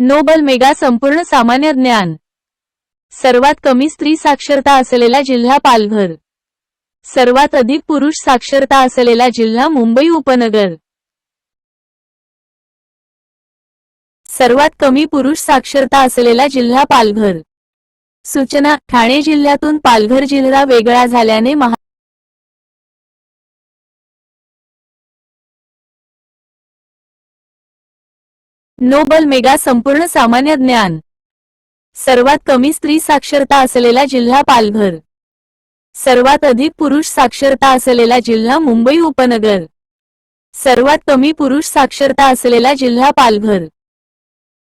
Nobel mega संपूर्ण सामान्य ज्ञान। सर्वात कमी स्त्री साक्षरता असलेला जिल्हा पालघर। सर्वात अधिक पुरुष साक्षरता असलेला जिल्हा मुंबई उपनगर। सर्वात कमी पुरुष साक्षरता असलेला जिल्हा पालघर। सूचना: ठाणे जिल्ह्यातून पालघर जिल्हा वेगळा झाल्याने नोबल मेगा संपूर्ण सामान्य ज्ञान। सर्वात कमी स्त्री साक्षरता असलेला जिल्हा पालघर। सर्वात अधिक पुरुष साक्षरता असलेला जिल्हा मुंबई उपनगर। सर्वात कमी पुरुष साक्षरता असलेला जिल्हा पालघर।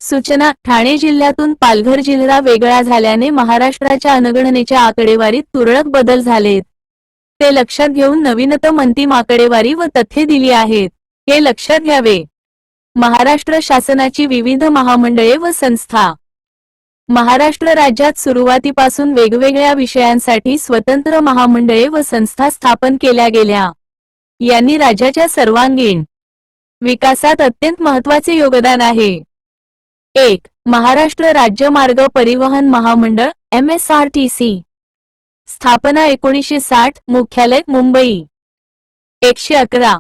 सूचना: ठाणे जिल्ह्यातून पालघर जिल्हा वेगळा झाल्याने महाराष्ट्राच्या जनगणनेच्या आकडेवारीत तुरळक बदल झालेत। ते लक्षात घेऊन नवीनतम अंतिम आकडेवारी व तथ्ये दिली आहेत। हे लक्षात घ्यावे। महाराष्ट्र शासनाची विविध महामंडळे व संस्था। महाराष्ट्र राज्यात सुरुवातीपासून वेगवेगळ्या विषयांसाठी स्वतंत्र महामंडळे व संस्था स्थापन केल्या गेल्या। यांनी राज्याच्या सर्वांगीण विकासात अत्यंत महत्त्वाचे योगदान आहे। 1. महाराष्ट्र राज्य मार्ग परिवहन महामंडळ MSRTC। स्थापना 1960। मुख्यालय मुंबई। 111।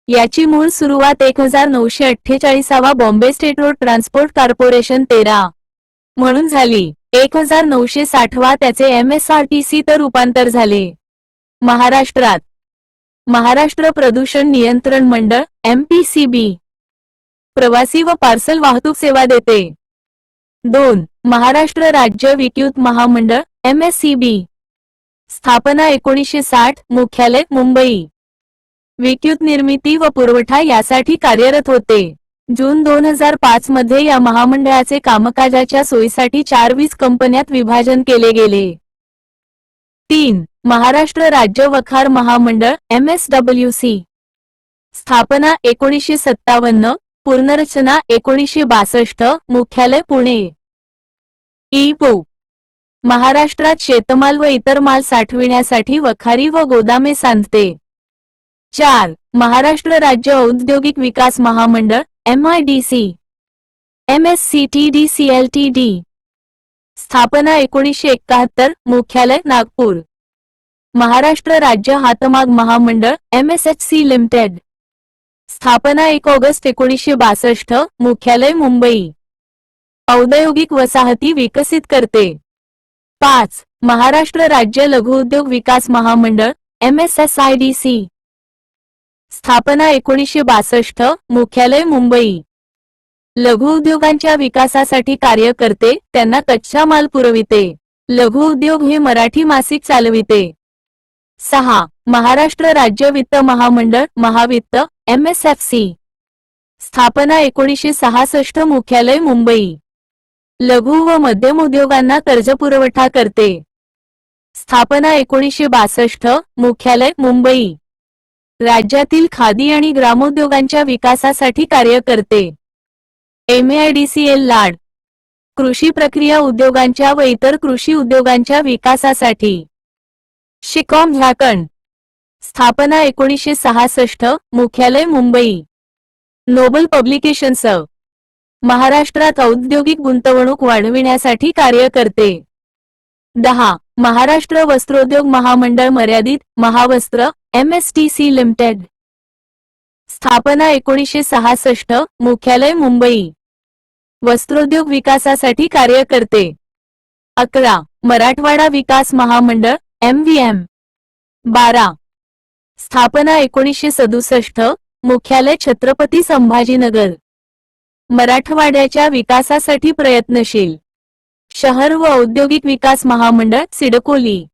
याची मूळ सुरुवात 1948 Bombay state road transport corporation 13 म्हणून झाली। 1960 त्याचे MSRTC तर रूपांतर झाले। महाराष्ट्रात महाराष्ट्र प्रदूषण नियंत्रण मंडळ MPCB प्रवासी व पार्सल वाहतूक सेवा देते। 2. महाराष्ट्र राज्य विद्युत महामंडळ MSEB। स्थापना 1960। मुख्यालय मुंबई। विद्युत निर्मिती व पुरवठा यासाठी कार्यरत होते। जून 2005 मध्ये या महामंडळाचे कामकाजाच्या सोयीसाठी 4 वीज कंपन्यात विभाजन केले गेले। 3. महाराष्ट्र राज्य वखार महामंडळ MSWC। स्थापना 1957। पुनर्रचना 1962। मुख्यालय पुणे। इ.पू. महाराष्ट्रात शेतमाल व इतर माल साठविण्यासाठी वखारी व गोदामे सांधते। 4. महाराष्ट्र राज्य औद्योगिक विकास महामंडळ MIDC। MSCTDC LTD। स्थापना 1971। मुख्यालय नागपूर। महाराष्ट्र राज्य हातमाग महामंडळ MSHC लिमिटेड। स्थापना 1 ऑगस्ट 1962। मुख्यालय मुंबई। औद्योगिक वसाहती विकसित करते। 5. महाराष्ट्र राज्य लघुउद्योग विकास महामंडळ MSSIDC। स्थापना 1962। मुख्यालय मुंबई। लघुउद्योगांच्या विकासासाठी कार्य करते, त्यांना कच्चा माल पुरविते। लघुउद्योग हे मराठी मासिक चालविते। 6. महाराष्ट्र राज्य वित्त महामंडळ महावित्त MSFC। स्थापना 1966। मुख्यालय मुंबई। लघु व मध्यम उद्योगांना कर्ज पुरवठा करते। स्थापना 1962। मुख्यालय मुंबई। राज्यातील खादी आणि ग्रामोद्योगांच्या विकासासाठी कार्य करते। MIDCL लाड कृषी प्रक्रिया उद्योगांच्या व इतर कृषी उद्योगांच्या विकासासाठी। शिकॉम झारखंड। स्थापना 1966। मुख्यालय मुंबई। नोबल पब्लिकेशन्स महाराष्ट्रात औद्योगिक गुंतवणूक वाढविण्यासाठी कार्य करते। 10. महाराष्ट्र वस्त्रोद्योग महामंडळ मर्यादित महावस्त्र MSTC लिमिटेड। स्थापना 1966। मुख्यालय मुंबई। वस्त्रोद्योग विकासासाठी कार्य करते। 11. मराठवाडा विकास महामंडळ MVM। 12. स्थापना 1967। मुख्यालय छत्रपती संभाजीनगर। मराठवाड्याच्या विकासासाठी प्रयत्नशील। शहर व औद्योगिक विकास महामंडळ सिडकोली।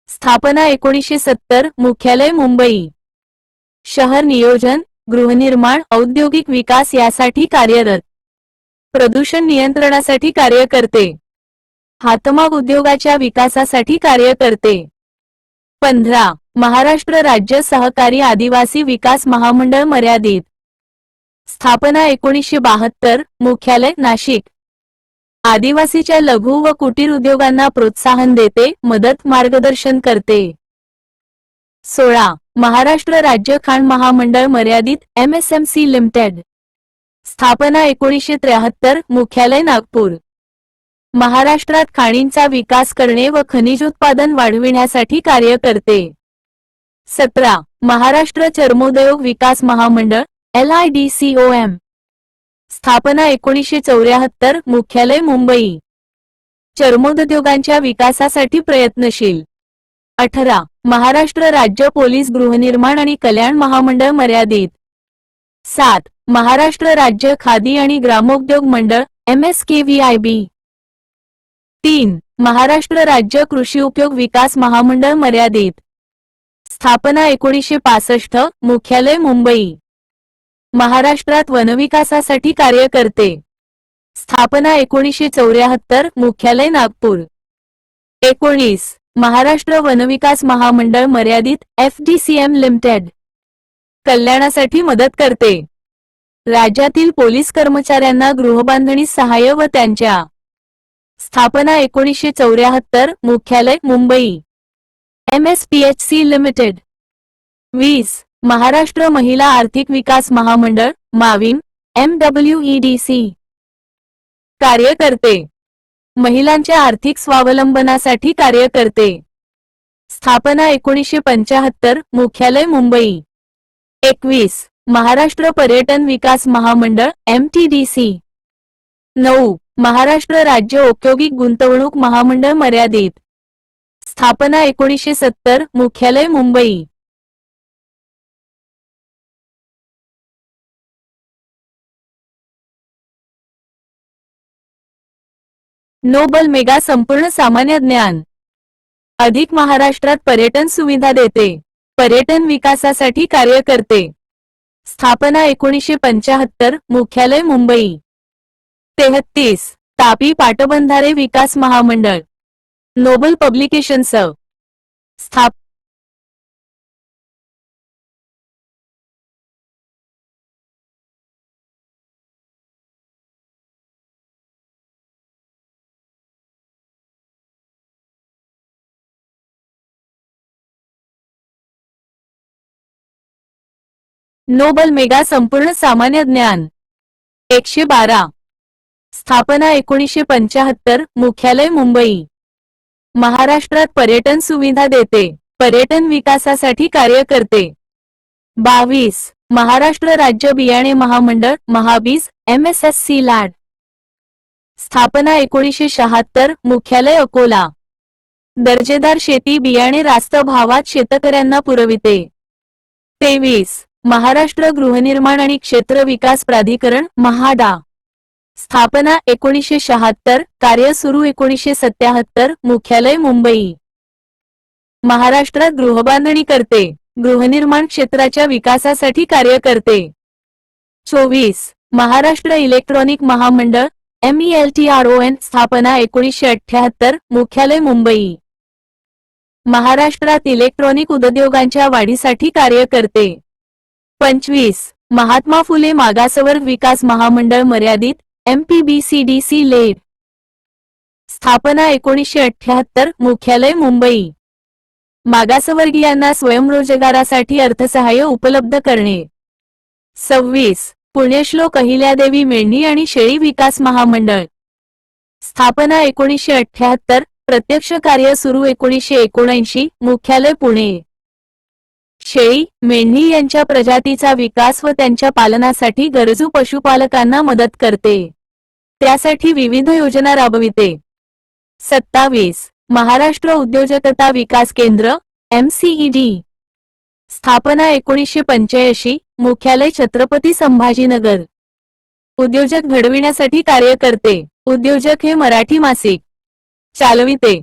स्थापना 1970। मुख्यालय मुंबई। शहर नियोजन, गृहनिर्माण, औद्योगिक विकास यासाठी कार्यरत। प्रदूषण नियंत्रणासाठी कार्य करते। हातमाग उद्योगाच्या विकासासाठी कार्य करते। 15. महाराष्ट्र राज्य सहकारी आदिवासी विकास महामंडळ मर्यादित। स्थापना 1972। मुख्यालय नाशिक। आदिवासीच्या लघु व कुटीर उद्योगांना प्रोत्साहन देते, मदत मार्गदर्शन करते। 16. महाराष्ट्र राज्य खाण महामंडळ मर्यादित MSMC लिमिटेड। स्थापना 1973, मुख्यालय नागपूर। महाराष्ट्रात खाणींचा विकास करणे व खनिजोत्पादन वाढविण्यासाठी कार्य करते। 17. महाराष्ट्र चर्मोद्योग विकास महामंडळ LIDCOM। स्थापना 1974, मुख्यालय मुंबई। चर्मोद्योगांच्या विकासासाठी प्रयत्नशील। 18. महाराष्ट्र राज्य पोलीस गृहनिर्माण आणि कल्याण महामंडळ मर्यादित। 7. महाराष्ट्र राज्य खादी आणि ग्रामोद्योग मंडळ MSKVIB। 3. महाराष्ट्र राज्य कृषी उपयोग विकास महामंडळ मर्यादित। स्थापना 1965, मुख्यालय मुंबई। महाराष्ट्रात वनविकासासाठी कार्य करते। स्थापना 1974, मुख्यालय नागपूर। 19. महाराष्ट्र वनविकास महामंडळ मर्यादित FDCM लिमिटेड। कल्याणासाठी मदत करते। राज्यातील पोलीस कर्मचाऱ्यांना गृहबांधणी सहाय्य व त्यांच्या। स्थापना 1974, मुख्यालय मुंबई। MSPHC limited. 20. महाराष्ट्र महिला आर्थिक विकास महामंडळ माविम MWEDC। कार्य करते। महिलांच्या आर्थिक स्वावलंबनासाठी कार्य करते। स्थापना 1975, मुख्यालय मुंबई। 21. महाराष्ट्र पर्यटन विकास महामंडळ MTDC। 9. महाराष्ट्र राज्य औद्योगिक गुंतवणूक महामंडळ मर्यादित। स्थापना 1970, मुख्यालय मुंबई। नोबल मेगा संपूर्ण सामान्य ज्ञान। अधिक महाराष्ट्रात पर्यटन सुविधा देते। पर्यटन विकासासाठी कार्य करते। स्थापना 1975, मुख्यालय मुंबई। 33. तापी पाटबंधारे विकास महामंडळ नोबल पब्लिकेशन्स। स्थाप नोबल मेगा संपूर्ण सामान्य ज्ञान 112। स्थापना 1975, मुख्यालय मुंबई। महाराष्ट्रात पर्यटन सुविधा देते। पर्यटन विकासासाठी कार्य करते। 22. महाराष्ट्र राज्य बियाणे महामंडळ महाबीज MSSC लॅड। स्थापना 1976, मुख्यालय अकोला। दर्जेदार शेती बियाणे रास्त भावात शेतकऱ्यांना पुरविते। 23. महाराष्ट्र गृहनिर्माण आणि क्षेत्र विकास प्राधिकरण महाडा। स्थापना 1976, कार्य सुरू 1977, मुख्यालय मुंबई। महाराष्ट्रात गृहबांधणी करते। गृहनिर्माण क्षेत्राच्या विकासासाठी कार्य करते। 24. महाराष्ट्र इलेक्ट्रॉनिक महामंडळ MELTRON। स्थापना 1978, मुख्यालय मुंबई। महाराष्ट्रात इलेक्ट्रॉनिक उद्योगांच्या वाढीसाठी कार्य करते। 25. महात्मा फुले मागासवर्ग विकास महामंडळ मर्यादित MPBCDC लेड। स्थापना 1978, मुख्यालय मुंबई। मागासवर्गीयांना स्वयंरोजगारासाठी अर्थसहाय्य उपलब्ध करणे। 26. पुण्यश्लोक अहिल्यादेवी मेंढी आणि शेळी विकास महामंडळ। स्थापना 1978, प्रत्यक्ष कार्य सुरू 1979, मुख्यालय पुणे। शेळी, मेंढी यांच्या प्रजातीचा विकास व त्यांच्या पालनासाठी गरजू पशुपालकांना मदत करते। त्यासाठी विविध योजना राबविते। 27. महाराष्ट्र उद्योजकता विकास केंद्र MCED। स्थापना 1985, मुख्यालय छत्रपती संभाजीनगर। उद्योजक घडविण्यासाठी कार्य करते। उद्योजक हे मराठी मासिक चालविते।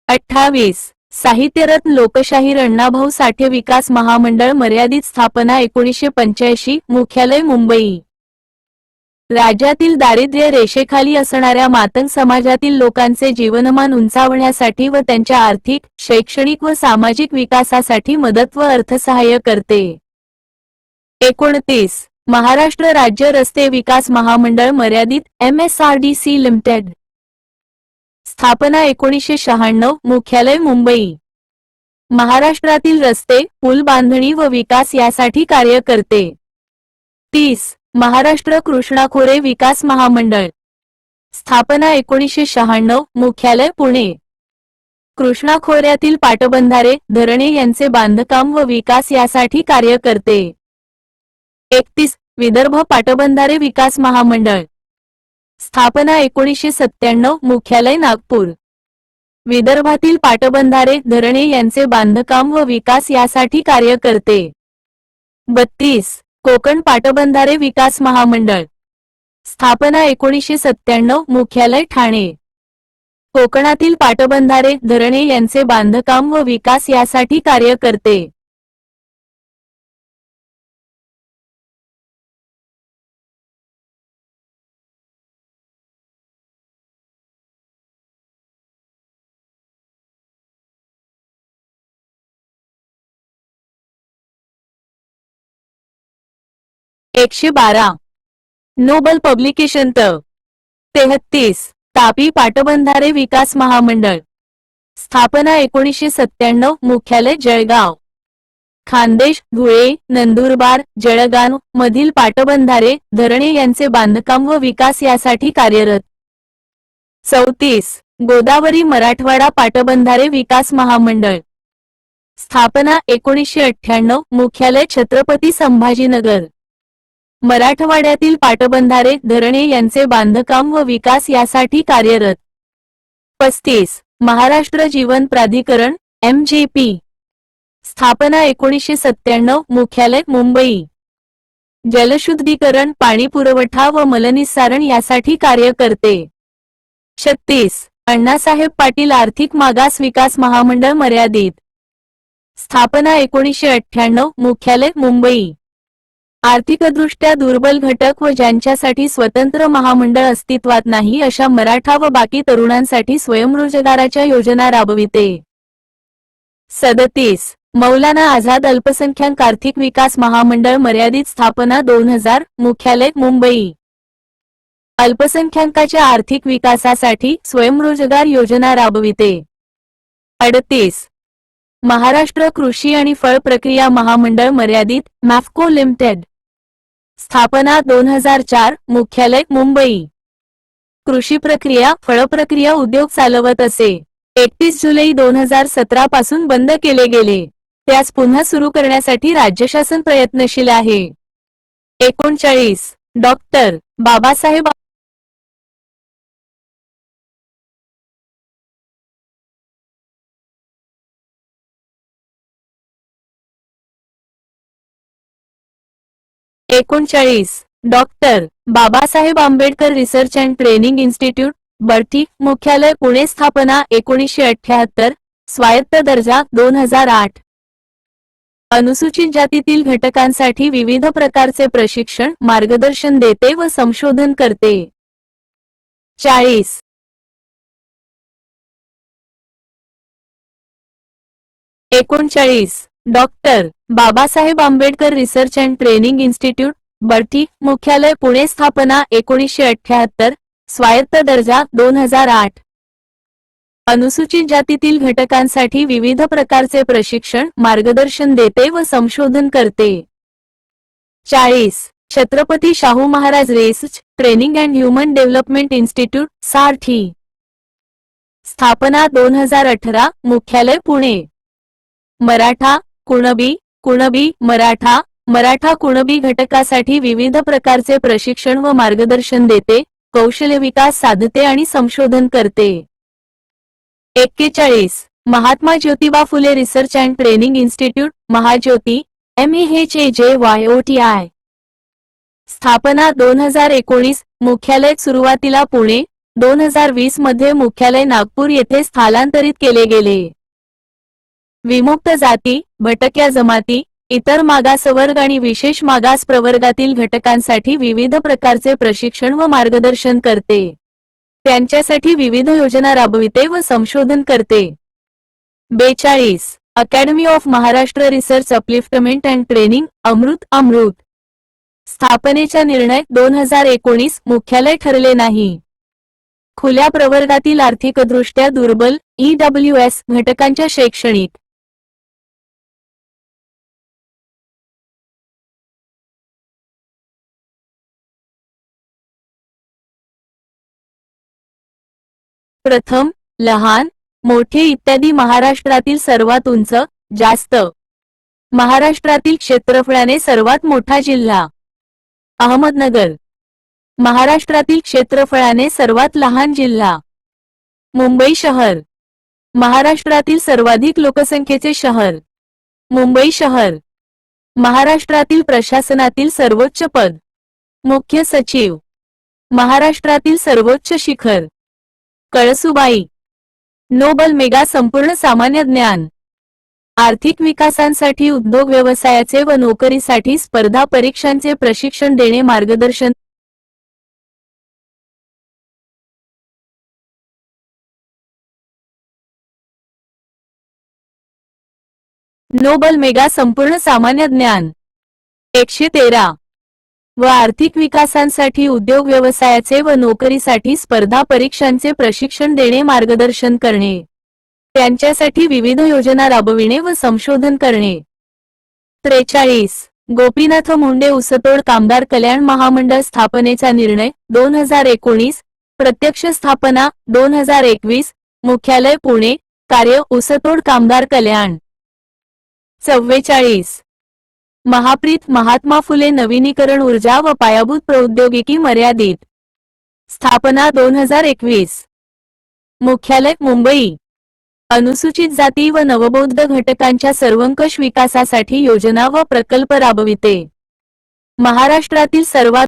28. साहित्यरत्न लोकशाहीर अण्णाभाऊ साठे विकास महामंडळ मर्यादित। स्थापना 1985, मुख्यालय मुंबई। राज्यातील दारिद्र्य रेषेखाली असणाऱ्या मातंग समाजातील लोकांचे जीवनमान उंचावण्यासाठी व त्यांच्या आर्थिक, शैक्षणिक व सामाजिक विकासासाठी मदत व अर्थसहाय्य करते। 29. महाराष्ट्र राज्य रस्ते विकास महामंडळ मर्यादित MSRDC लिमिटेड। स्थापना 1996, मुख्यालय मुंबई। महाराष्ट्रातील रस्ते, पूल बांधणी व विकास यासाठी कार्य करते। 30. महाराष्ट्र कृष्णा खोरे विकास महामंडळ, स्थापना 1996, मुख्यालय पुणे. कृष्णा खोऱ्यातील पाटबंधारे, धरणे यांचे बांधकाम व विकास यासाठी कार्य करते. 31. विदर्भ पाटबंधारे विकास महामंडळ, स्थापना 1997, मुख्यालय नागपूर. विदर्भातील पाटबंधारे, धरणे यांचे बांधकाम व विकास यासाठी कार्य करते. 32. कोकण पाटबंधारे विकास महामंडळ, स्थापना 1997, मुख्यालय ठाणे. कोकणातील पाटबंधारे, धरणे यांचे बांधकाम व विकास यासाठी कार्य करते. एकशे 12. Nobel publication. 33. तापी पाटबंधारे विकास महामंडळ, स्थापना 1997, मुख्यालय जळगाव. खान्देश, धुळे, नंदुरबार, जळगाव मधील पाटबंधारे, धरणे यांचे बांधकाम व विकास यासाठी कार्यरत. 34. गोदावरी मराठवाडा पाटबंधारे विकास महामंडळ, स्थापना 1998, मुख्यालय छत्रपती संभाजीनगर. मराठवाड्यातील पाटबंधारे, धरणे यांचे बांधकाम व विकास यासाठी कार्यरत. 35. महाराष्ट्र जीवन प्राधिकरण MJP, स्थापना 1997, मुख्यालय मुंबई. जलशुद्धीकरण, पाणी पुरवठा व मलनिस्सारण यासाठी कार्य करते. 36. अण्णासाहेब पाटील आर्थिक मागास विकास महामंडळ मर्यादित, स्थापना 1998, मुख्यालय मुंबई. आर्थिकदृष्ट्या दुर्बल घटक व ज्यांच्यासाठी स्वतंत्र महामंडळ अस्तित्वात नाही अशा मराठा व बाकी तरुणांसाठी स्वयंरोजगाराच्या योजना राबविते. 37. मौलाना आझाद अल्पसंख्याक आर्थिक विकास महामंडळ मर्यादित, स्थापना 2000, मुख्यालय मुंबई. अल्पसंख्याकाच्या आर्थिक विकासासाठी स्वयंरोजगार योजना राबविते. 38. महाराष्ट्र कृषी आणि फळ प्रक्रिया महामंडळ मर्यादित, मॅफको लिमिटेड, स्थापना 2004, मुख्यालय मुंबई. कृषी प्रक्रिया, फळ प्रक्रिया उद्योग चालवत असे. 31 जुलै 2017 पासून बंद केले गेले. त्यास पुन्हा सुरू करण्यासाठी राज्य शासन प्रयत्नशील आहे. 39. Doctor Babasaheb doctor Babasaheb Ambedkar research and training institute, BARTI, मुख्यालय पुणे. स्थापना 1978, स्वायत्त दर्जा 2008. अनुसूचित जातीतील घटकांसाठी विविध प्रकारचे प्रशिक्षण, मार्गदर्शन देते व संशोधन करते. 40. Doctor Babasaheb Ambedkar research and training institute, BARTI, मुख्यालय पुणे. स्थापना 1978, स्वायत्त दर्जा 2008. अनुसूचित जातीतील घटकांसाठी विविध प्रकारचे प्रशिक्षण, मार्गदर्शन देते व संशोधन करते. 40. Chhatrapati Shahu Maharaj research, training and human development institute, SARTHI, स्थापना 2018, मुख्यालय पुणे. मराठा, कुणबी, मराठा कुणबी घटकासाठी विविध प्रकारचे प्रशिक्षण व मार्गदर्शन देते, कौशल्य विकास साधते आणि संशोधन करते. 41. Mahatma Jyotiba Phule research and training institute, MahaJyoti, MEHAJYOTI, स्थापना 2019, मुख्यालय सुरुवातीला पुणे, 2020 मध्ये मुख्यालय नागपूर येथे स्थलांतरित केले गेले. विमुक्त जाती, भटक्या जमाती, इतर मागासवर्ग आणि विशेष मागास प्रवर्गातील घटकांसाठी विविध प्रकारचे प्रशिक्षण व मार्गदर्शन करते. त्यांच्यासाठी विविध योजना राबविते व संशोधन करते. 42. Academy of Maharashtra research upliftment and training, AMRUT, स्थापनेचा निर्णय 2019, मुख्यालय ठरले नाही. खुल्या प्रवर्गातील आर्थिकदृष्ट्या दुर्बल EWS घटकांच्या शैक्षणिक प्रथम, लहान, मोठे इत्यादी महाराष्ट्रातील सर्वात उंच, जास्त. महाराष्ट्रातील क्षेत्रफळाने सर्वात मोठा जिल्हा अहमदनगर. महाराष्ट्रातील क्षेत्रफळाने सर्वात लहान जिल्हा मुंबई शहर. महाराष्ट्रातील सर्वाधिक लोकसंख्येचे शहर मुंबई शहर. महाराष्ट्रातील प्रशासनातील सर्वोच्च पद मुख्य सचिव. महाराष्ट्रातील सर्वोच्च शिखर कळसुबाई. नोबल मेगा संपूर्ण सामान्य ज्ञान. आर्थिक विकासांसाठी उद्योग व्यवसायाचे व नोकरीसाठी स्पर्धा परीक्षांचे प्रशिक्षण देणे मार्गदर्शन. नोबल मेगा संपूर्ण सामान्य ज्ञान 113 व आर्थिक विकासांसाठी उद्योग व्यवसायाचे व नोकरीसाठी स्पर्धा परीक्षांचे प्रशिक्षण देणे मार्गदर्शन करणे. त्यांच्यासाठी विविध योजना राबविणे व संशोधन करणे. 43 गोपीनाथ मुंडे ऊसतोड कामगार कल्याण महामंडळ स्थापनेचा निर्णय 2019. प्रत्यक्ष स्थापना 2021. मुख्यालय पुणे. कार्य ऊसतोड कामगार कल्याण. 44 महाप्रीत महात्मा फुले नवीनीकरण ऊर्जा व पायाभूत प्रौद्योगिकी मर्यादित स्थापना 2021. मुख्यालय मुंबई. अनुसूचित जाती व नवबौद्ध घटकांच्या सर्वंकष विकासासाठी योजना व प्रकल्प राबविते. महाराष्ट्रातील सर्वात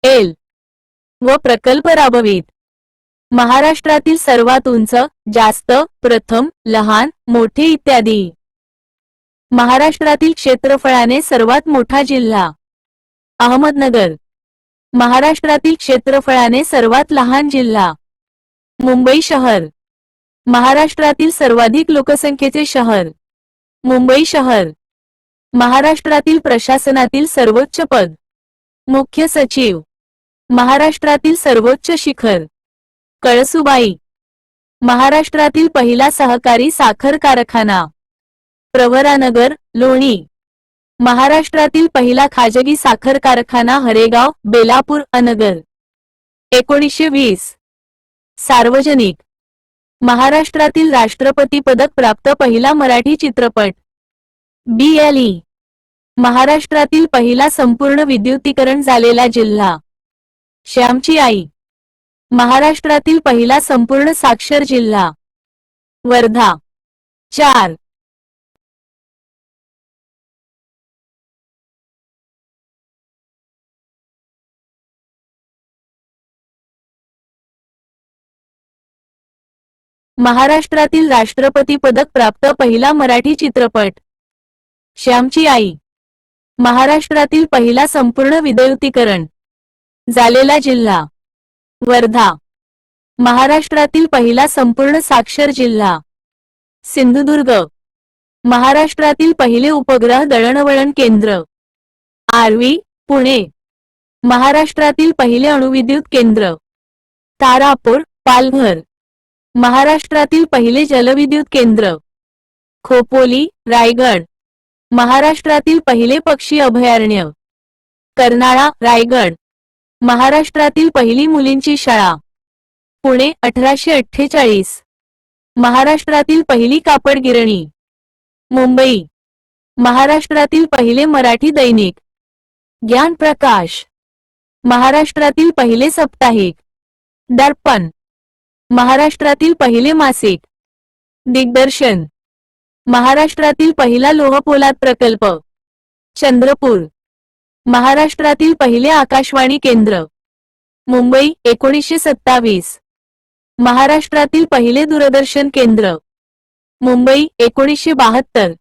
एल व प्रकल्प राबवित. महाराष्ट्रातील सर्वात उंच, जास्त, प्रथम, लहान, मोठे इत्यादी. महाराष्ट्रातील क्षेत्रफळाने सर्वात मोठा जिल्हा अहमदनगर. महाराष्ट्रातील क्षेत्रफळाने सर्वात लहान जिल्हा मुंबई शहर. महाराष्ट्रातील सर्वाधिक लोकसंख्येचे शहर मुंबई शहर. महाराष्ट्रातील प्रशासनातील सर्वोच्च पद मुख्य सचिव. महाराष्ट्रातील सर्वोच्च शिखर कळसुबाई. महाराष्ट्रातील पहिला सहकारी साखर कारखाना प्रवरानगर, लोणी. महाराष्ट्रातील पहिला खाजगी साखर कारखाना हरेगाव, बेलापूर, अनगर. 1920 सार्वजनिक. महाराष्ट्रातील राष्ट्रपती पदक प्राप्त पहिला मराठी चित्रपट BLE. महाराष्ट्रातील पहिला संपूर्ण विद्युतीकरण झालेला जिल्हा श्यामची आई. महाराष्ट्रातील पहिला संपूर्ण साक्षर जिल्हा वर्धा. 4 महाराष्ट्रातील राष्ट्रपती पदक प्राप्त पहिला मराठी चित्रपट श्यामची आई. महाराष्ट्रातील पहिला संपूर्ण विद्युतीकरण झालेला जिल्हा वर्धा. महाराष्ट्रातील पहिला संपूर्ण साक्षर जिल्हा सिंधुदुर्ग. महाराष्ट्रातील पहिले उपग्रह दळणवळण केंद्र आर्वी, पुणे. महाराष्ट्रातील पहिले अणुविद्युत केंद्र तारापूर, पालघर. महाराष्ट्रातील पहिले जलविद्युत केंद्र खोपोली, रायगड. महाराष्ट्रातील पहिले पक्षी अभयारण्य कर्नाळा, रायगड. महाराष्ट्रातील पहिली मुलींची शाळा पुणे 1848. महाराष्ट्रातील पहिली कापड गिरणी मुंबई. महाराष्ट्रातील पहिले मराठी दैनिक ज्ञान प्रकाश. महाराष्ट्रातील पहिले साप्ताहिक दर्पण. महाराष्ट्रातील पहिले मासिक दिग्दर्शन. महाराष्ट्रातील पहिला लोहपोलाद प्रकल्प चंद्रपूर. महाराष्ट्रातील पहिले आकाशवाणी केंद्र मुंबई 1927. महाराष्ट्रातील पहिले दूरदर्शन केंद्र मुंबई 1972.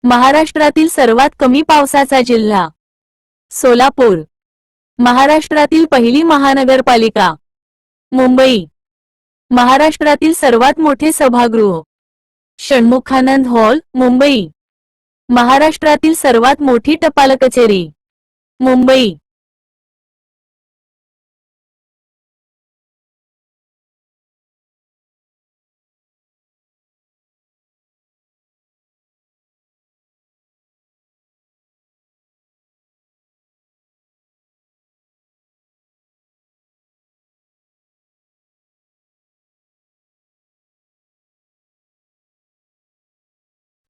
महाराष्ट्रातील सर्वात कमी पावसाचा जिल्हा सोलापूर. महाराष्ट्रातील पहिली महानगरपालिका मुंबई. महाराष्ट्रातील सर्वात मोठे सभागृह षण्मुखानंद हॉल, मुंबई. महाराष्ट्रातील सर्वात मोठी टपाल कचेरी मुंबई.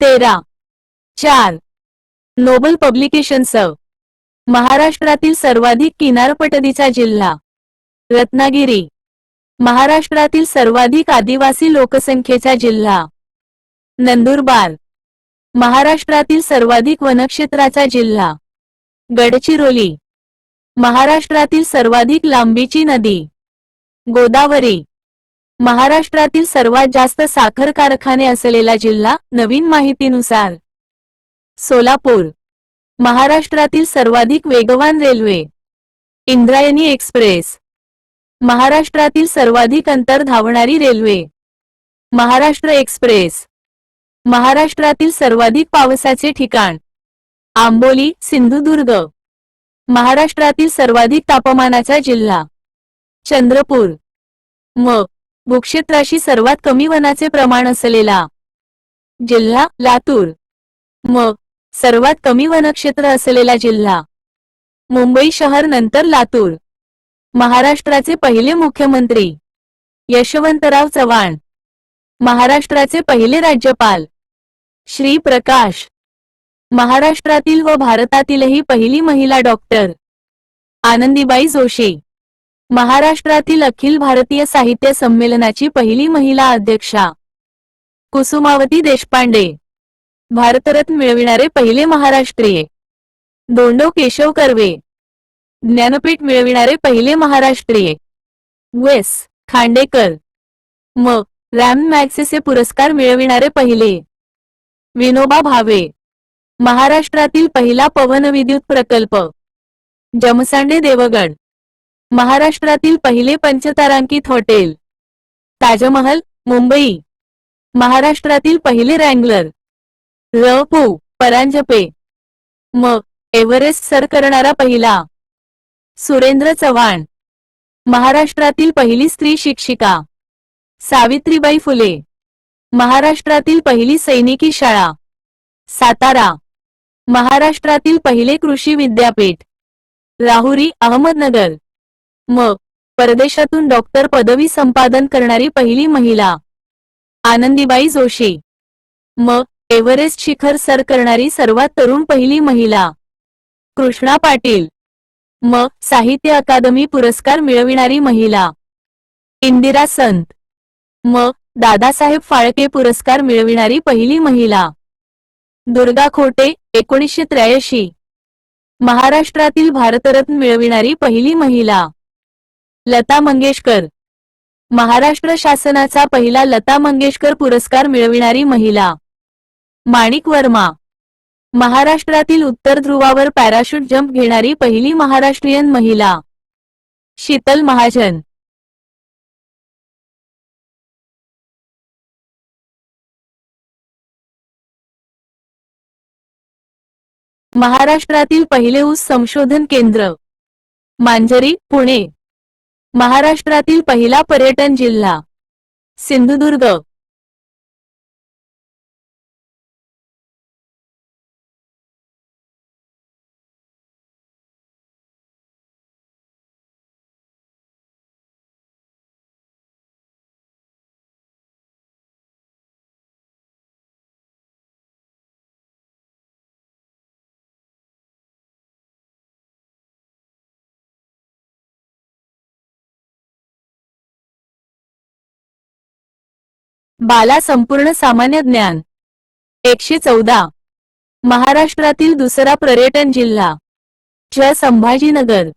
13. Nobel publications. महाराष्ट्रातील सर्वाधिक किनारपट्टीचा जिल्हा रत्नागिरी. महाराष्ट्रातील सर्वाधिक आदिवासी लोकसंख्येचा जिल्हा नंदुरबार. महाराष्ट्रातील सर्वाधिक वनक्षेत्राचा जिल्हा गडचिरोली. महाराष्ट्रातील सर्वाधिक लांबीची नदी गोदावरी. महाराष्ट्रातील सर्वात जास्त साखर कारखाने असलेला जिल्हा नवीन माहितीनुसार सोलापूर. महाराष्ट्रातील सर्वाधिक वेगवान रेल्वे इंद्रायणी एक्सप्रेस. महाराष्ट्रातील सर्वाधिक अंतर धावणारी रेल्वे महाराष्ट्र एक्सप्रेस. महाराष्ट्रातील सर्वाधिक पावसाचे ठिकाण आंबोली सिंधुदुर्ग. महाराष्ट्रातील सर्वाधिक तापमानाचा जिल्हा चंद्रपूर. भूक्षेत्राशी सर्वात कमी वनाचे प्रमाण असलेला जिल्हा लातूर. सर्वात कमी वनक्षेत्र असलेला जिल्हा मुंबई शहर नंतर लातूर. महाराष्ट्राचे पहिले मुख्यमंत्री यशवंतराव चव्हाण. महाराष्ट्राचे पहिले राज्यपाल श्री प्रकाश. महाराष्ट्रातील व भारतातीलही पहिली महिला डॉक्टर आनंदीबाई जोशी. महाराष्ट्रातील अखिल भारतीय साहित्य संमेलनाची पहिली महिला अध्यक्षा कुसुमावती देशपांडे. भारतरत्न मिळविणारे पहिले महाराष्ट्रीय दोंडो केशव कर्वे. ज्ञानपीठ मिळविणारे पहिले महाराष्ट्रीय वेस खांडेकर. रॅम मॅग्सेसे पुरस्कार मिळविणारे पहिले विनोबा भावे. महाराष्ट्रातील पहिला पवनविद्युत प्रकल्प जमसांडे देवगड. महाराष्ट्रातील पहिले पंचतारांकित हॉटेल ताजमहल मुंबई. महाराष्ट्रातील पहिले रँगलर र.पु. परांजपे. एव्हरेस्ट सर करणारा पहिला सुरेंद्र चव्हाण. महाराष्ट्रातील पहिली स्त्री शिक्षिका सावित्रीबाई फुले. महाराष्ट्रातील पहिली सैनिकी शाळा सातारा. महाराष्ट्रातील पहिले कृषी विद्यापीठ राहुरी अहमदनगर. परदेशातून डॉक्टर पदवी संपादन करणारी पहिली महिला आनंदीबाई जोशी. एव्हरेस्ट शिखर सर करणारी सर्वात तरुण पहिली महिला कृष्णा पाटील. साहित्य अकादमी पुरस्कार मिळविणारी महिला इंदिरा संत. दादासाहेब फाळके पुरस्कार मिळविणारी पहिली महिला दुर्गा खोटे 1983. महाराष्ट्रातील भारतरत्न मिळविणारी पहिली महिला लता मंगेशकर. महाराष्ट्र शासनाचा पहिला लता मंगेशकर पुरस्कार मिळविणारी महिला माणिक वर्मा. महाराष्ट्रातील उत्तर ध्रुवावर पॅराशूट जंप घेणारी पहिली महाराष्ट्रीयन महिला शीतल महाजन. महाराष्ट्रातील पहिले ऊस संशोधन केंद्र मांजरी पुणे. महाराष्ट्रातील पहिला पर्यटन जिल्हा सिंधुदुर्ग. बाला संपूर्ण सामान्य ज्ञान 114. महाराष्ट्रातील दुसरा पर्यटन जिल्हा संभाजीनगर.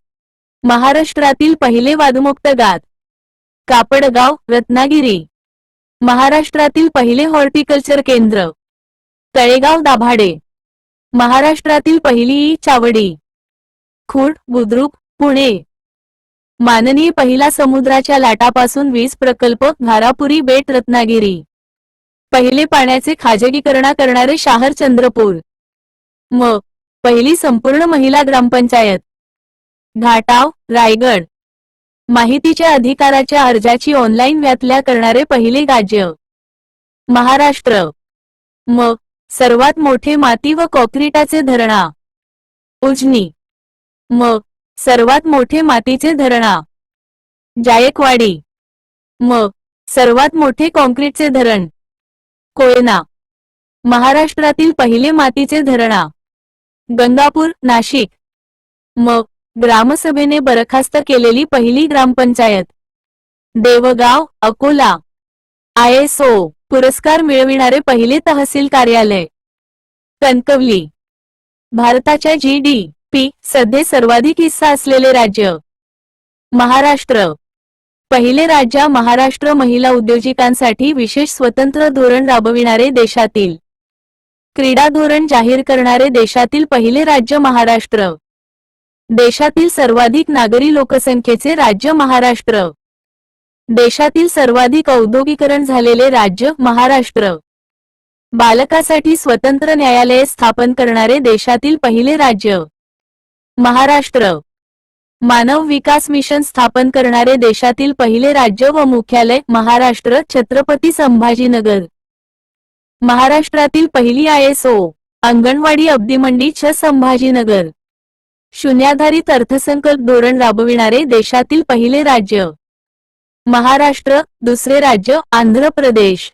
महाराष्ट्रातील पहिले वादमुक्त गात कापडगाव रत्नागिरी. महाराष्ट्रातील पहिले हॉर्टिकल्चर केंद्र तळेगाव दाभाडे. महाराष्ट्रातील पहिली चावडी खूड बुद्रुक पुणे. माननीय पहिला समुद्राच्या लाटापासून वीज प्रकल्प घारापुरी बेट रत्नागिरी. पहिले पाण्याचे खाजगीकरण करणारे शहर चंद्रपूर. पहिली संपूर्ण महिला ग्रामपंचायत घाटाव रायगड. माहितीच्या अधिकाराच्या अर्जाची ऑनलाईन व्याख्या करणारे पहिले राज्य महाराष्ट्र. सर्वात मोठे माती व कॉन्क्रीटाचे धरणा उजनी. सर्वात मोठे मातीचे धरणा जायकवाडी. सर्वात मोठे कॉन्क्रीटचे धरण कोयना. महाराष्ट्रातील पहिले मातीचे धरणा गंगापूर, नाशिक. ग्रामसभेने बरखास्त केलेली पहिली ग्रामपंचायत देवगाव, अकोला. ISO पुरस्कार मिळविणारे पहिले तहसील कार्यालय कणकवली. भारताच्या GDP मध्ये सर्वाधिक हिस्सा असलेले राज्य महाराष्ट्र. पहिले राज्य महाराष्ट्र. महिला उद्योजकांसाठी विशेष स्वतंत्र धोरण राबविणारे देशातील क्रीडा धोरण जाहीर करणारे देशातील पहिले राज्य महाराष्ट्र. देशातील सर्वाधिक नागरी लोकसंख्येचे राज्य महाराष्ट्र. देशातील सर्वाधिक औद्योगिकरण झालेले राज्य महाराष्ट्र. बालकासाठी स्वतंत्र न्यायालये स्थापन करणारे देशातील पहिले राज्य महाराष्ट्र. मानव विकास मिशन स्थापन करणारे देशातील पहिले राज्य व मुख्यालय महाराष्ट्र. छत्रपती संभाजीनगर. महाराष्ट्रातील पहिली ISO अंगणवाडी अब्दीमंडी संभाजीनगर. शून्याधारित अर्थसंकल्प धोरण राबविणारे देशातील पहिले राज्य महाराष्ट्र. दुसरे राज्य आंध्र प्रदेश.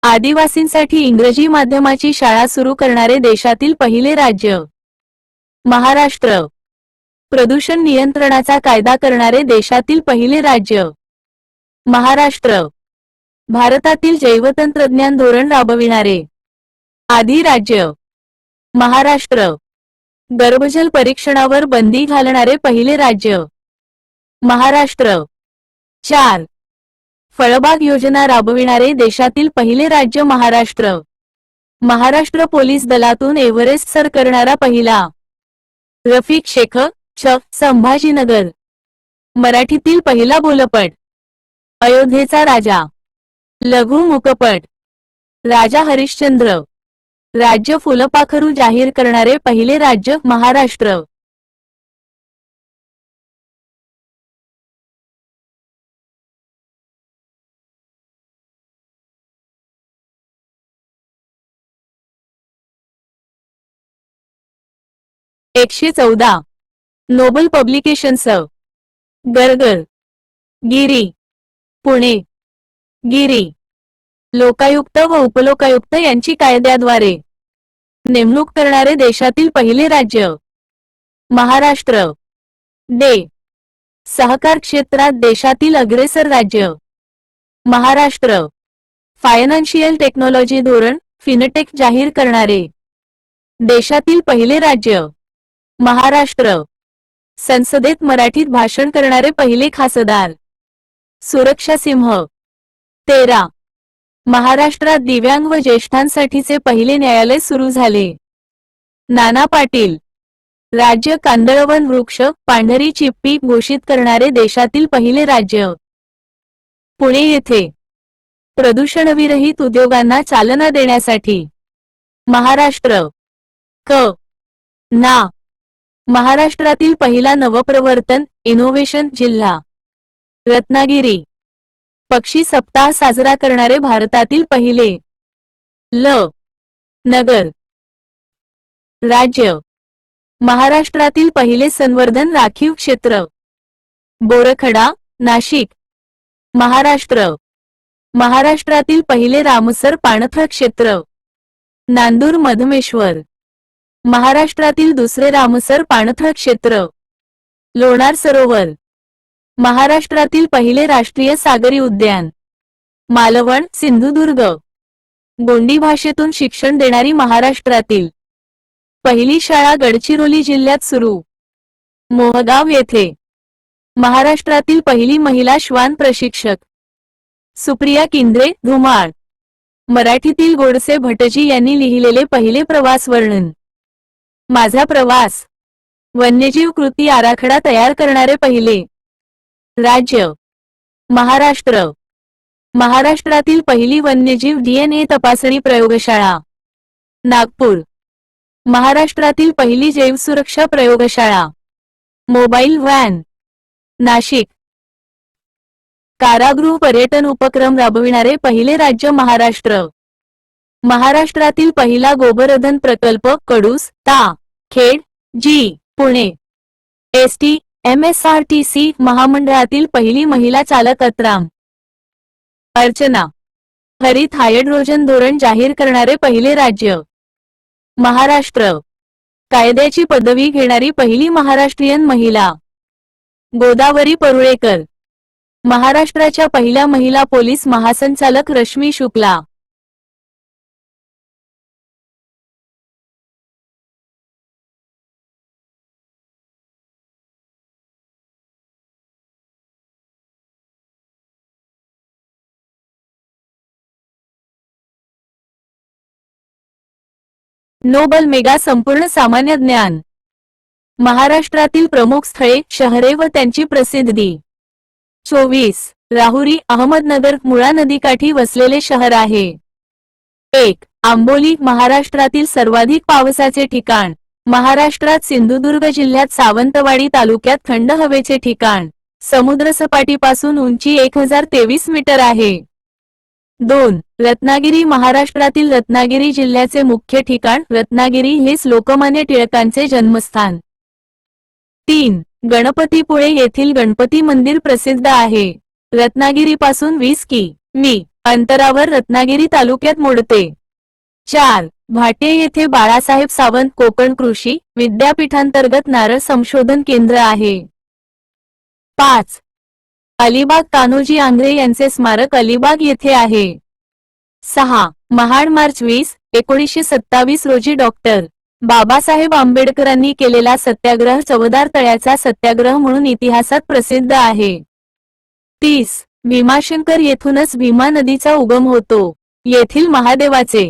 आदिवासींसाठी इंग्रजी माध्यमाची शाळा सुरू करणारे देशातील पहिले राज्य महाराष्ट्र. प्रदूषण नियंत्रणाचा कायदा करणारे देशातील पहिले राज्य महाराष्ट्र. भारतातील जैवतंत्रज्ञान धोरण राबविणारे आदी राज्य महाराष्ट्र. गर्भजल परीक्षणावर बंदी घालणारे पहिले राज्य महाराष्ट्र. 4. फळबाग योजना राबविणारे देशातील पहिले राज्य महाराष्ट्र. महाराष्ट्र पोलीस दलातून एव्हरेस्ट सर करणारा पहिला रफिक शेख संभाजीनगर. मराठीतील पहिला बोलपट अयोध्येचा राजा. लघु मुकपट राजा हरिश्चंद्र. राज्य फुलपाखरू जाहीर करणारे पहिले राज्य महाराष्ट्र. एकशे 14 नोबल पब्लिकेशन्स. गरगर. गिरी, पुणे. गिरी. लोकायुक्त व उपलोकायुक्त यांची कायद्याद्वारे नेमणूक करणारे देशातील पहिले राज्य महाराष्ट्र. डे. सहकार क्षेत्रात देशातील अग्रेसर राज्य महाराष्ट्र. फायनान्शियल टेक्नॉलॉजी धोरण फिनटेक जाहीर करणारे देशातील पहिले राज्य महाराष्ट्र. संसदेत मराठीत भाषण करणारे पहिले खासदार सुरक्षा सिंह. 13. महाराष्ट्रात दिव्यांग व ज्येष्ठांसाठीचे पहिले न्यायालय सुरू झाले नाना पाटील. राज्य कांदळवन वृक्ष पांढरी चिप्पी घोषित करणारे देशातील पहिले राज्य पुणे येथे. प्रदूषणविरहित उद्योगांना चालना देण्यासाठी महाराष्ट्र. क. ना. महाराष्ट्रातील पहिला नवप्रवर्तन इनोव्हेशन जिल्हा रत्नागिरी. पक्षी सप्ताह साजरा करणारे भारतातील पहिले ल. नगर. राज्य महाराष्ट्रातील पहिले संवर्धन राखीव क्षेत्र बोरखडा, नाशिक. महाराष्ट्र. महाराष्ट्रातील पहिले रामसर पाणथळ क्षेत्र नांदूर मधमेश्वर. महाराष्ट्रातील दुसरे रामसर पाणथळ क्षेत्र लोणार सरोवर. महाराष्ट्रातील पहिले राष्ट्रीय सागरी उद्यान मालवण, सिंधुदुर्ग. गोंडी भाषेतून शिक्षण देणारी महाराष्ट्रातील पहिली शाळा गडचिरोली जिल्ह्यात सुरू मोहगाव येथे. महाराष्ट्रातील पहिली महिला श्वान प्रशिक्षक सुप्रिया किंद्रे, धुमाळ. मराठीतील गोडसे भटजी यांनी लिहिलेले पहिले प्रवास वर्णन माझा प्रवास. वन्यजीव कृती आराखडा तयार करणारे पहिले राज्य महाराष्ट्र. महाराष्ट्रातील पहिली वन्यजीव DNA तपासणी प्रयोगशाळा नागपूर. महाराष्ट्रातील पहिली जैवसुरक्षा प्रयोगशाळा मोबाईल व्हॅन नाशिक. कारागृह पर्यटन उपक्रम राबविणारे पहिले राज्य महाराष्ट्र. महाराष्ट्रातील पहिला गोबरधन प्रकल्प कडूस, ता, खेड, जी, पुणे. ST, MSRTC महामंडळातील पहिली महिला चालक अत्राम अर्चना. हरित हायड्रोजन धोरण जाहीर करणारे पहिले राज्य महाराष्ट्र. कायद्याची पदवी घेणारी पहिली महाराष्ट्रीयन महिला गोदावरी परुळेकर. महाराष्ट्राच्या पहिल्या महिला पोलीस महासंचालक रश्मी शुक्ला. नोबल मेगा संपूर्ण सामान्य ज्ञान. महाराष्ट्रातील प्रमुख स्थळे, शहरे व त्यांची प्रसिद्धी. 24. राहुरी अहमदनगर मुळा नदीकाठी वसलेले शहर आहे. 1. आंबोली महाराष्ट्रातील सर्वाधिक पावसाचे ठिकाण. महाराष्ट्रात सिंधुदुर्ग जिल्ह्यात सावंतवाडी तालुक्यात थंड हवेचे ठिकाण. समुद्रसपाटीपासून उंची 1023 मीटर आहे. 2. रत्नागिरी महाराष्ट्रातील रत्नागिरी जिल्ह्याचे मुख्य ठिकाण. रत्नागिरी हेच लोकमान्य टिळकांचे जन्मस्थान. 3. गणपतीपुळे येथील गणपती मंदिर प्रसिद्ध आहे. रत्नागिरीपासून 20 कि.मी. अंतरावर रत्नागिरी तालुक्यात मोडते. 4. भाटे येथे बाळासाहेब सावंत कोकण कृषी विद्यापीठांतर्गत नारळ संशोधन केंद्र आहे. 5. अलिबाग कान्होजी आंग्रे यांचे स्मारक अलिबाग येथे आहे. 6. महाड मार्च 20, 1927 रोजी डॉक्टर बाबासाहेब आंबेडकरांनी केलेला सत्याग्रह चवदार तळ्याचा सत्याग्रह म्हणून इतिहासात प्रसिद्ध आहे. 30. भीमाशंकर येथूनच भीमा नदीचा उगम होतो. येथील महादेवाचे.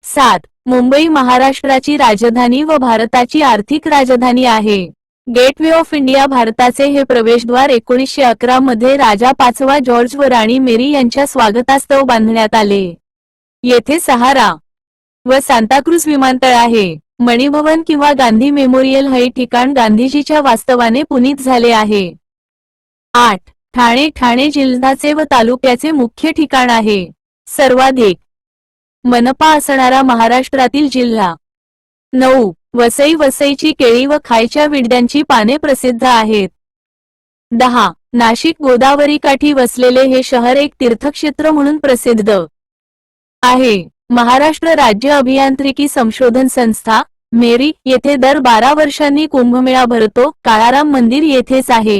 7. मुंबई महाराष्ट्राची राजधानी व भारताची आर्थिक राजधानी आहे. गेटवे ऑफ इंडिया भारताचे हे प्रवेशद्वार 1911 मध्ये राजा पाचवा जॉर्ज व राणी मेरी यांच्या स्वागतास्तव बांधण्यात आले. येथे सहारा व सांताक्रूज विमानतळ आहे. मणिभवन किंवा गांधी मेमोरियल हे ठिकाण गांधीजीच्या वास्तवाने पुनीत झाले आहे. 8. ठाणे जिल्ह्याचे व तालुक्याचे मुख्य ठिकाण आहे. सर्वाधिक मनपा असणारा महाराष्ट्रातील जिल्हा. 9. वसईची केळी व खायच्या विडद्यांची पाने प्रसिद्ध आहेत. 10. नाशिक गोदावरी काठी वसलेले हे शहर एक तीर्थक्षेत्र म्हणून प्रसिद्ध आहे. महाराष्ट्र राज्य अभियांत्रिकी संशोधन संस्था मेरी येथे दर 12 वर्षांनी कुंभमेळा भरतो. काळाराम मंदिर येथेच आहे.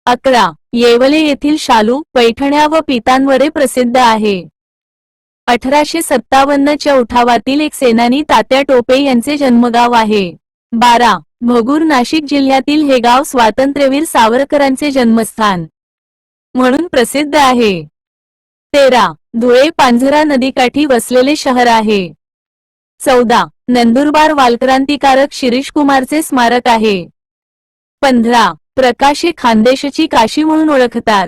11. येवले येथील शालू, पैठण्या व पीतांबरे प्रसिद्ध आहे. 1857 च्या उठावातील एक सेनानी तात्या टोपे यांचे जन्मगाव आहे. 12. भगूर नाशिक जिल्ह्यातील हे गाव स्वातंत्र्यवीर सावरकरांचे जन्मस्थान म्हणून प्रसिद्ध आहे. 13. धुळे पांझरा नदीकाठी वसलेले शहर आहे. 14. नंदुरबार वालक्रांतिकारक शिरीष कुमारचे स्मारक आहे. 15. प्रकाशे खानदेशची काशी म्हणून ओळखतात.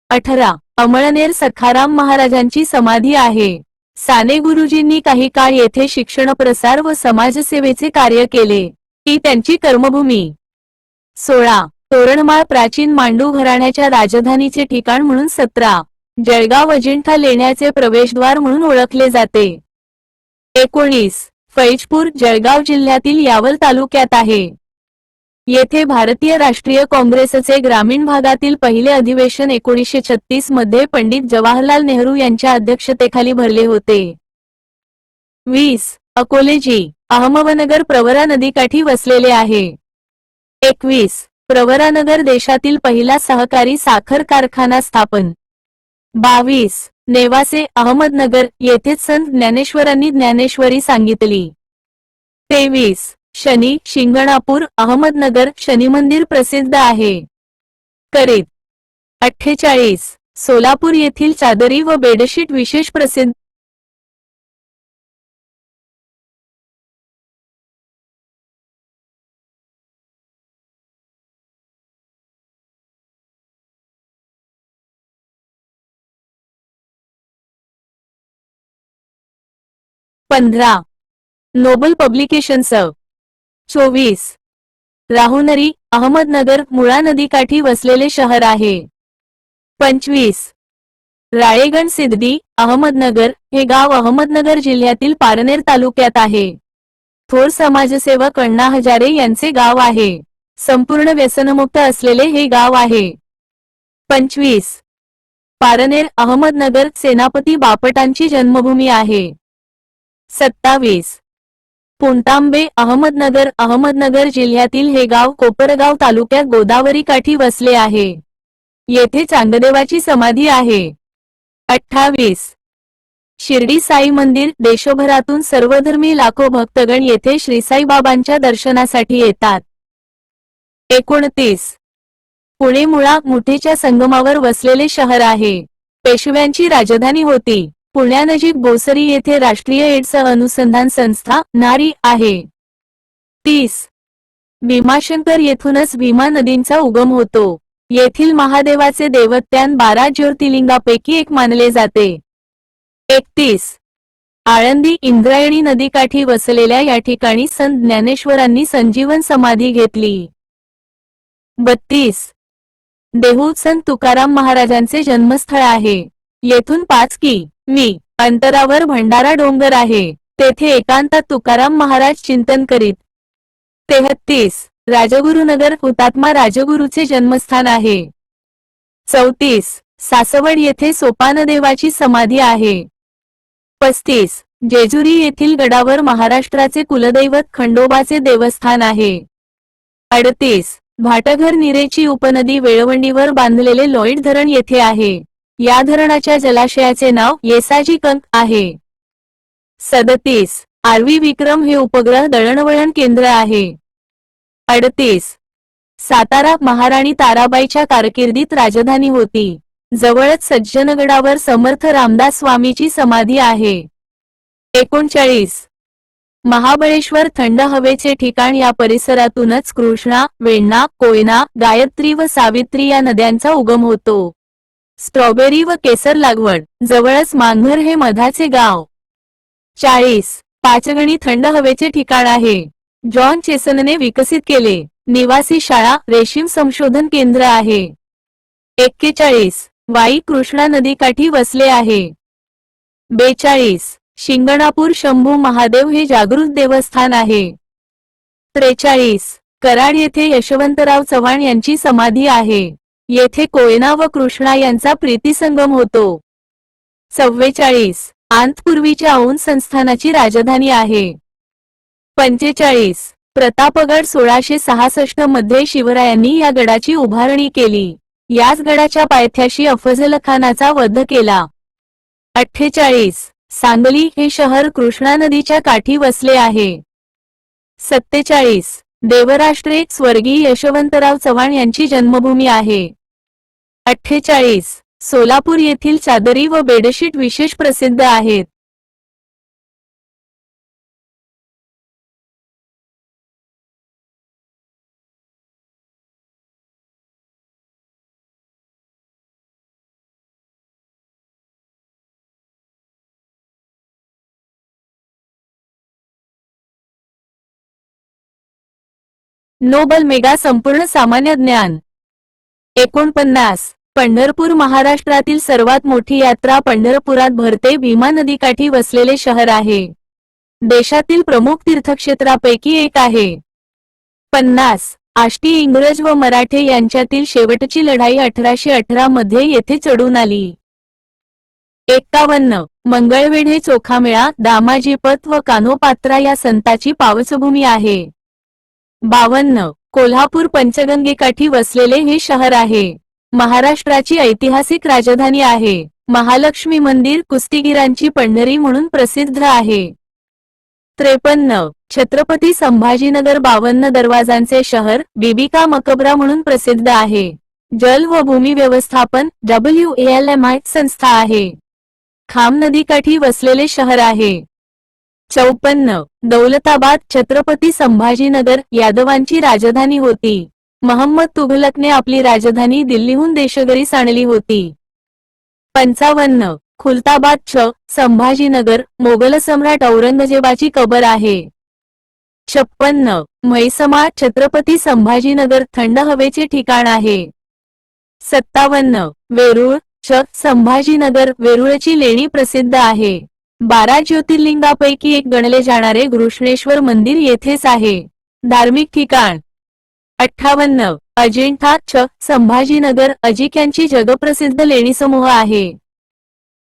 18. अमळनेर सखाराम महाराजांची समाधी आहे. साने गुरुजींनी काही काळ येथे शिक्षण प्रसार व समाजसेवेचे कार्य केले. ही त्यांची कर्मभूमी. 16. तोरणमाळ प्राचीन मांडू घराण्याच्या राजधानीचे ठिकाण म्हणून. 17. जळगाव अजिंठा लेण्याचे प्रवेशद्वार म्हणून ओळखले जाते. 19. फैजपूर जळगाव जिल्ह्यातील यावल तालुक्यात आहे. येथे भारतीय राष्ट्रीय काँग्रेसचे ग्रामीण भागातील पहिले अधिवेशन 1936 मध्ये पंडित जवाहरलाल नेहरू यांच्या अध्यक्षतेखाली भरले होते. 20. अकोले अहमदनगर प्रवरा नदीकाठी वसलेले आहे. 21. प्रवरानगर देशातील पहिला सहकारी साखर कारखाना स्थापन. 22. नेवासे अहमदनगर येथेच संत ज्ञानेश्वरांनी ज्ञानेश्वरी सांगितली. 23. शनी शिंगणापूर अहमदनगर शनी मंदिर प्रसिद्ध आहे. करीत. 48. सोलापूर येथील चादरी व बेडशीट विशेष प्रसिद्ध. 15. Nobel Publications. 24. राहुनरी अहमदनगर मुळा नदीकाठी वसलेले शहर आहे. 25. राळेगण सिद्धी अहमदनगर हे गाव अहमदनगर जिल्ह्यातील पारनेर तालुक्यात आहे. थोर समाजसेवक अण्णा हजारे यांचे गाव आहे. संपूर्ण व्यसनमुक्त असलेले हे गाव आहे. 25. पारनेर अहमदनगर सेनापती बापटांची जन्मभूमी आहे. 27 पुणतांबे अहमदनगर जिल्ह्यातील हे गाव कोपरगाव तालुक्यात गोदावरी काठी वसले आहे. येथे चांगदेवाची समाधी आहे. 28 शिर्डी साई मंदिर देशभरातून सर्वधर्मी लाखो भक्तगण येथे श्री साईबाबांच्या दर्शनासाठी येतात. 29 पुणे मुळा मुठीच्या संगमावर वसलेले शहर आहे. पेशव्यांची राजधानी होती. पुण्यानजीक बोसरी येथे राष्ट्रीय एड्स अनुसंधान संस्था नारी आहे. 30 भीमाशंकर येथूनच भीमा नदींचा उगम होतो. येथील महादेवाचे दैवत्यान 12 ज्योतिर्लिंगापैकी एक मानले जाते. 31 आळंदी इंद्रायणी नदीकाठी वसलेल्या या ठिकाणी संत ज्ञानेश्वरांनी संजीवन समाधी घेतली. 32 देहू संत तुकाराम महाराजांचे जन्मस्थळ आहे. येथून 5 कि.मी. अंतरावर भंडारा डोंगर आहे. तेथे एकांतात तुकाराम महाराज चिंतन करीत. 33 राजगुरुनगर हुतात्मा राजगुरूचे जन्मस्थान आहे. 34 सासवड येथे सोपानदेवाची समाधी आहे. 35 जेजुरी येथील गडावर महाराष्ट्राचे कुलदैवत खंडोबाचे देवस्थान आहे. 38 भाटघर निरेची उपनदी वेळवंडीवर बांधलेले लॉईड धरण येथे आहे. या धरणाच्या जलाशयाचे नाव येसाजी कंक आहे. 37 आरवी विक्रम हे उपग्रह दळणवळण केंद्र आहे. 38 सातारा महाराणी ताराबाईच्या कारकिर्दीत राजधानी होती. जवळच सज्जनगडावर समर्थ रामदास स्वामीची समाधी आहे. 39 महाबळेश्वर थंड हवेचे ठिकाण. या परिसरातूनच कृष्णा, वेण्णा, कोयना, गायत्री व सावित्री या नद्यांचा उगम होतो. स्ट्रॉबेरी व केसर लागवड. जवळच मानघर हे मधाचे गाव. 40 पाचगणी थंड हवेचे ठिकाण आहे. जॉन चेसनने विकसित केले. निवासी शाळा रेशीम संशोधन केंद्र आहे. 41 वाई कृष्णा नदीकाठी वसले आहे. 42 शिंगणापूर शंभू महादेव हे जागृत देवस्थान आहे. 43 कराड येथे यशवंतराव चव्हाण यांची समाधी आहे. येथे कोयना व कृष्णा यांचा प्रीतिसंगम होतो. 44 आंत पूर्वीच्या औंध संस्थानाची राजधानी आहे. 45 प्रतापगड 1666 मध्ये शिवरायांनी या गडाची उभारणी केली. याच गडाच्या पायथ्याशी अफझल खानाचा वध केला. 48 सांगली हे शहर कृष्णा नदीच्या काठी वसले आहे. 47 देवराष्ट्रे स्वर्गीय यशवंतराव चव्हाण यांची जन्मभूमी आहे. 48 सोलापूर येथील चादरी व बेडशीट विशेष प्रसिद्ध आहेत. नोबल मेगा संपूर्ण सामान्य ज्ञान. 49 पंढरपूर महाराष्ट्रातील सर्वात मोठी यात्रा पंढरपुरात भरते. भीमा नदीकाठी वसलेले शहर आहे. देशातील प्रमुख तीर्थक्षेत्रापैकी एक आहे. 50 आष्टी इंग्रज व मराठे यांच्यातील शेवटची लढाई 1818 मध्ये येथे चढून आली. 51 मंगळवेढे चोखामेळा दामाजीपत व कान्होपात्रा या संतांची पावसभूमी आहे. 52 कोल्हापूर पंचगंगेकाठी वसलेले हे शहर आहे. महाराष्ट्राची ऐतिहासिक राजधानी आहे. महालक्ष्मी मंदिर कुस्तीगीरांची पंढरी म्हणून प्रसिद्ध आहे. 53 छत्रपती संभाजीनगर 52 दरवाजांचे शहर बीबी का मकबरा म्हणून प्रसिद्ध आहे. जल व भूमी व्यवस्थापन WALMI संस्था आहे. खाम नदीकाठी वसलेले शहर आहे. 54 दौलताबाद छत्रपती संभाजीनगर यादवांची राजधानी होती. महम्मद तुघलकने आपली राजधानी दिल्लीहून देशघरीस आणली होती. 55 खुलताबाद संभाजीनगर मोगल सम्राट औरंगजेबाची कबर आहे. 56 म्हैसमा छत्रपती संभाजीनगर थंड हवेचे ठिकाण आहे. 57 वेरूळ संभाजीनगर वेरूळची लेणी प्रसिद्ध आहे. 12 ज्योतिर्लिंगापैकी एक गणले जाणारे घृष्णेश्वर मंदिर येथेच आहे. धार्मिक ठिकाण 58 अजिंठा छ संभाजीनगर अजिंक्यांची जगप्रसिद्ध लेणी समूह आहे.